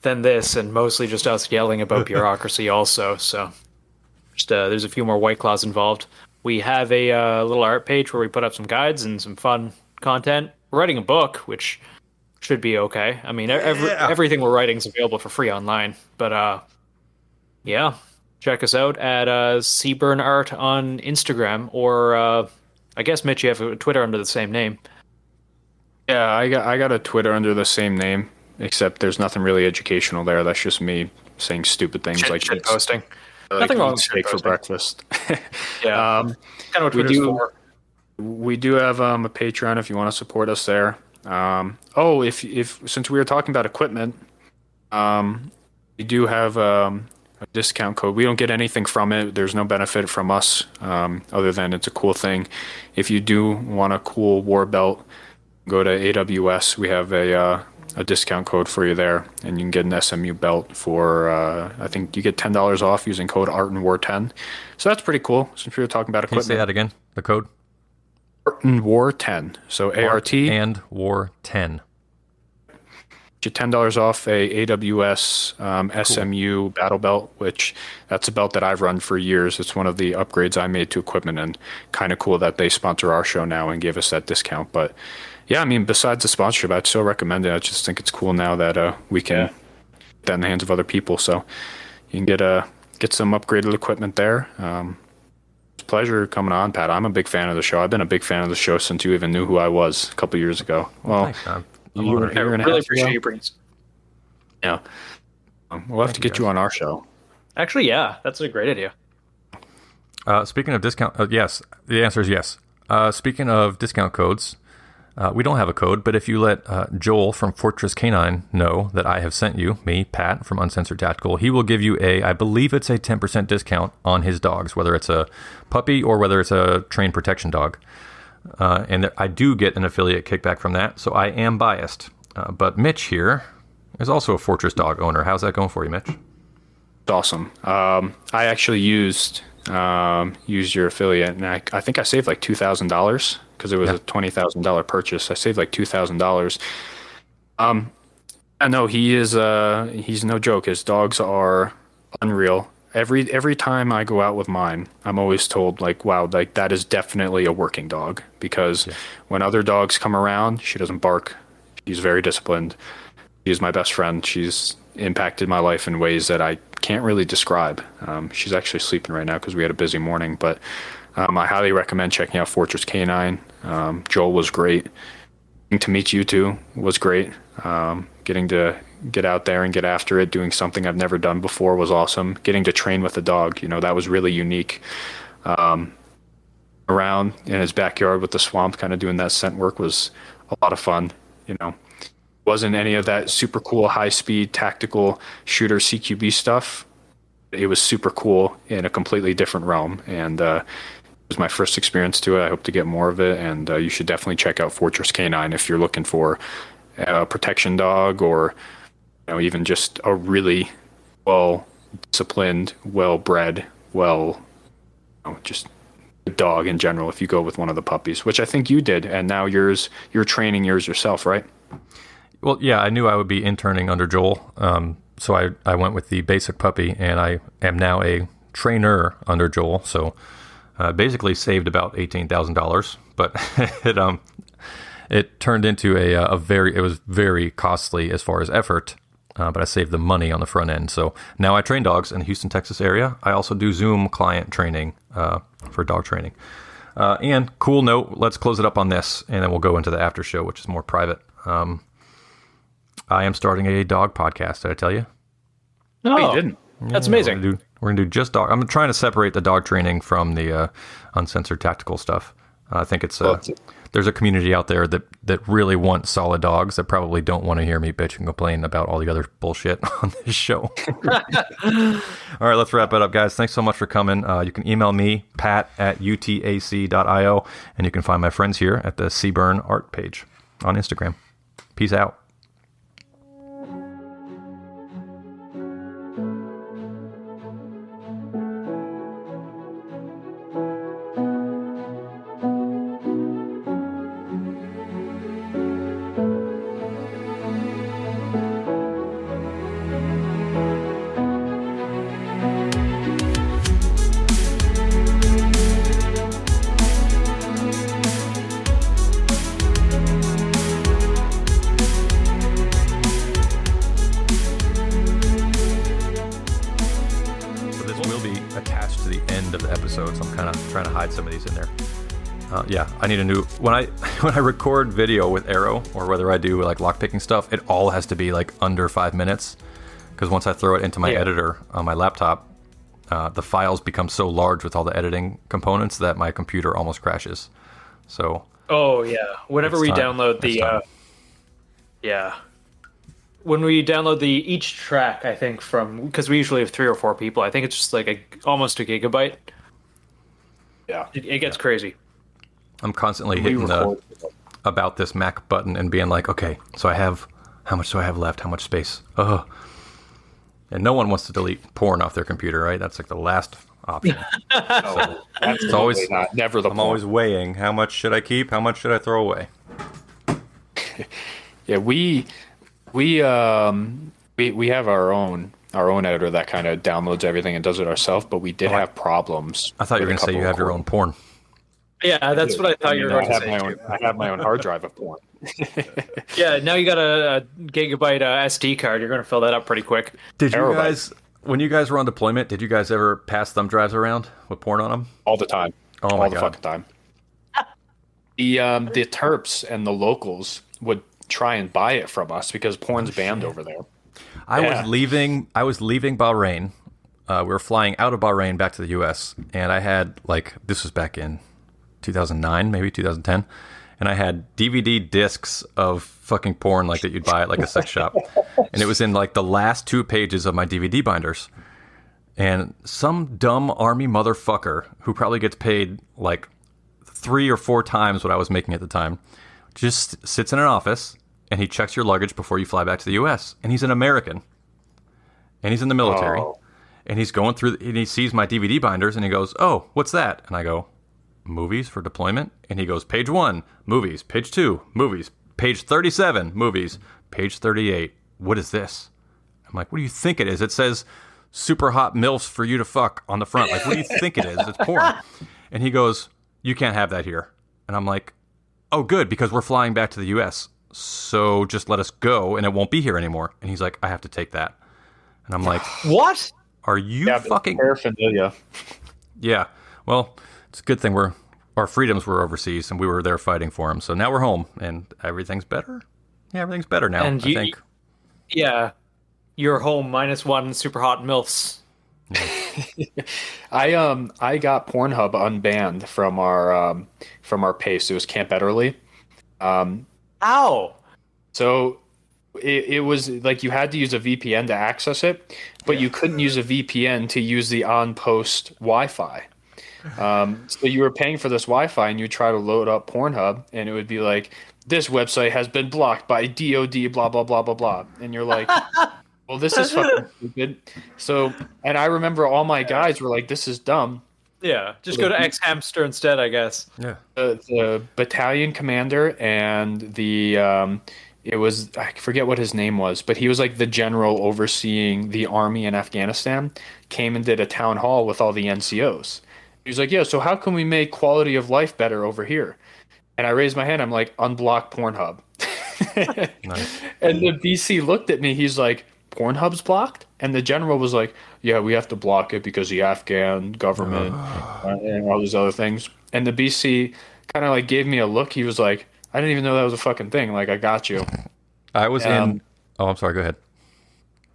than this, and mostly just us yelling about bureaucracy also. So just there's a few more White Claws involved. We have a little art page where we put up some guides and some fun content. We're writing a book, which should be okay. I mean, everything we're writing is available for free online. But yeah, check us out at Seaburn Art on Instagram, or I guess, Mitch, you have a Twitter under the same name. Yeah, I got a Twitter under the same name, except there's nothing really educational there. That's just me saying stupid things like shit posting. Like Nothing wrong with steak for breakfast. Yeah, kind of what Twitter's for. We do have a Patreon if you want to support us there. If since we were talking about equipment, we do have a discount code. We don't get anything from it. There's no benefit from us other than it's a cool thing. If you do want a cool war belt, go to AWS. We have a discount code for you there, and you can get an SMU belt for I think you get $10 off using code Art and War 10. So that's pretty cool. Since we were talking about equipment. Can you say that again? The code? Art and War 10. So ART and War 10. Get $10 off a AWS SMU battle belt, which that's a belt that I've run for years. It's one of the upgrades I made to equipment, and kind of cool that they sponsor our show now and give us that discount. But yeah, I mean, besides the sponsorship, I'd still recommend it. I just think it's cool now that we can get that in the hands of other people. So you can get some upgraded equipment there. It's a pleasure coming on, Pat. I'm a big fan of the show. I've been a big fan of the show since you even knew who I was a couple years ago. Well, thanks, man. I really appreciate you bringing. Yeah, we'll have to get you on our show. Actually, yeah, that's a great idea. Speaking of discount, yes, the answer is yes. Speaking of discount codes, we don't have a code, but if you let Joel from Fortress Canine know that I have sent you, me, Pat, from Uncensored Tactical, he will give you I believe it's a 10% discount on his dogs, whether it's a puppy or whether it's a trained protection dog. And I do get an affiliate kickback from that, so I am biased. But Mitch here is also a Fortress dog owner. How's that going for you, Mitch? It's awesome. I actually used your affiliate, and I think I saved like $2,000 because it was a $20,000 purchase. I saved like $2,000. I know he's no joke. His dogs are unreal. Every time I go out with mine, I'm always told like, wow, like that is definitely a working dog, because when other dogs come around, she doesn't bark. She's very disciplined. She's my best friend. She's impacted my life in ways that I can't really describe. She's actually sleeping right now because we had a busy morning, but I highly recommend checking out Fortress Canine. Joel was great. Getting to meet you two was great. Getting to get out there and get after it, doing something I've never done before was awesome. Getting to train with a dog, that was really unique. Around in his backyard with the swamp, kind of doing that scent work was a lot of fun. Wasn't any of that super cool high-speed tactical shooter CQB stuff. It was super cool in a completely different realm, and it was my first experience to it. I hope to get more of it, and you should definitely check out Fortress Canine if you're looking for a protection dog, or even just a really well-disciplined, well-bred, just a dog in general. If you go with one of the puppies, which I think you did, and now you're training yours yourself, right? Well, yeah, I knew I would be interning under Joel, so I went with the basic puppy, and I am now a trainer under Joel. So basically saved about $18,000, but it turned into it was very costly as far as effort, but I saved the money on the front end. So now I train dogs in the Houston, Texas area. I also do Zoom client training for dog training. And cool note, let's close it up on this, and then we'll go into the after show, which is more private. I am starting a dog podcast. Did I tell you? No, you didn't. That's amazing. We're gonna do just dog. I'm trying to separate the dog training from the uncensored tactical stuff. I think it's there's a community out there that really want solid dogs that probably don't want to hear me bitch and complain about all the other bullshit on this show. All right, let's wrap it up, guys. Thanks so much for coming. You can email me, pat@utac.io, and you can find my friends here at the Seaburn art page on Instagram. Peace out. Some of these in there. I need a new when I record video with Arrow, or whether I do like lockpicking stuff, it all has to be like under 5 minutes, because once I throw it into my editor on my laptop, the files become so large with all the editing components that my computer almost crashes. So whenever we download the when we download each track, I think because we usually have 3 or 4 people, I think it's just like almost a gigabyte. Yeah, it gets crazy. I'm constantly hitting the about this Mac button and being like, okay, so how much do I have left? How much space? And no one wants to delete porn off their computer, right? That's like the last option. No, it's always not. Never the. I'm always weighing how much should I keep, how much should I throw away. Yeah, we have our own editor that kind of downloads everything and does it ourselves, but we did have problems. I thought you were going to say you have your own porn. Yeah, that's what I thought you were going to say. I have my own hard drive of porn. Yeah, now you got a gigabyte SD card. You're going to fill that up pretty quick. Did you guys, when you guys were on deployment, did you guys ever pass thumb drives around with porn on them? All the time. Oh my God. All the fucking time. The Terps and the locals would try and buy it from us because porn's banned over there. I was leaving Bahrain. We were flying out of Bahrain back to the U.S. and I had this was back in 2009, maybe 2010, and I had DVD discs of fucking porn that you'd buy at a sex shop, and it was in the last 2 pages of my DVD binders. And some dumb army motherfucker who probably gets paid 3 or 4 times what I was making at the time just sits in an office and he checks your luggage before you fly back to the U.S. And he's an American. And he's in the military. Oh. And he's going through, and he sees my DVD binders, and he goes, "Oh, what's that?" And I go, "Movies for deployment?" And he goes, "Page 1, movies. Page 2, movies. Page 37, movies. Page 38, what is this?" I'm like, "What do you think it is?" It says, "Super hot MILFs for you to fuck" on the front. What do you think it is? It's porn. And he goes, "You can't have that here." And I'm like, "Oh, good, because we're flying back to the U.S., so just let us go and it won't be here anymore." And he's like, "I have to take that." And I'm like, "What? Are you fucking paraphernalia?" Yeah. Well, it's a good thing our freedoms were overseas and we were there fighting for them. So now we're home and everything's better. Yeah, everything's better now, I think. Yeah. You're home -1 super hot MILFs. I got Pornhub unbanned from our pace. It was Camp Ederly. Ow. So it was you had to use a VPN to access it, but you couldn't use a VPN to use the on-post Wi-Fi. So you were paying for this Wi-Fi and you try to load up Pornhub and it would be like, "This website has been blocked by DOD, blah, blah, blah, blah, blah." And you're like, well, this is fucking stupid. So, and I remember all my guys were like, "This is dumb." Yeah, just go to X-Hamster instead, I guess. Yeah. The battalion commander and it was, I forget what his name was, but he was the general overseeing the army in Afghanistan, came and did a town hall with all the NCOs. He was like, "Yeah, so how can we make quality of life better over here?" And I raised my hand. I'm like, "Unblock Pornhub." Nice. And the BC looked at me. He's like, Pornhub's blocked, and the general was like, yeah, we have to block it because the Afghan government and all these other things. And the BC kind of like gave me a look. He was like, I didn't even know that was a fucking thing. Like, I got you. I was in. Oh, I'm sorry. Go ahead.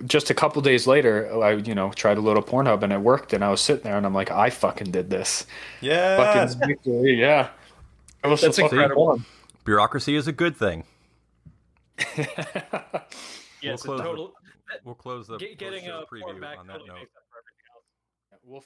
Just a couple days later, I tried a little Pornhub and it worked. And I was sitting there and I'm like, I fucking did this. Fucking Yes. victory, yeah. I was so That's fucking incredible. warm. Bureaucracy is a good thing. Yes, We'll close total. We'll close the Getting post-show a preview porn back on that totally note. makes up for everything else. We'll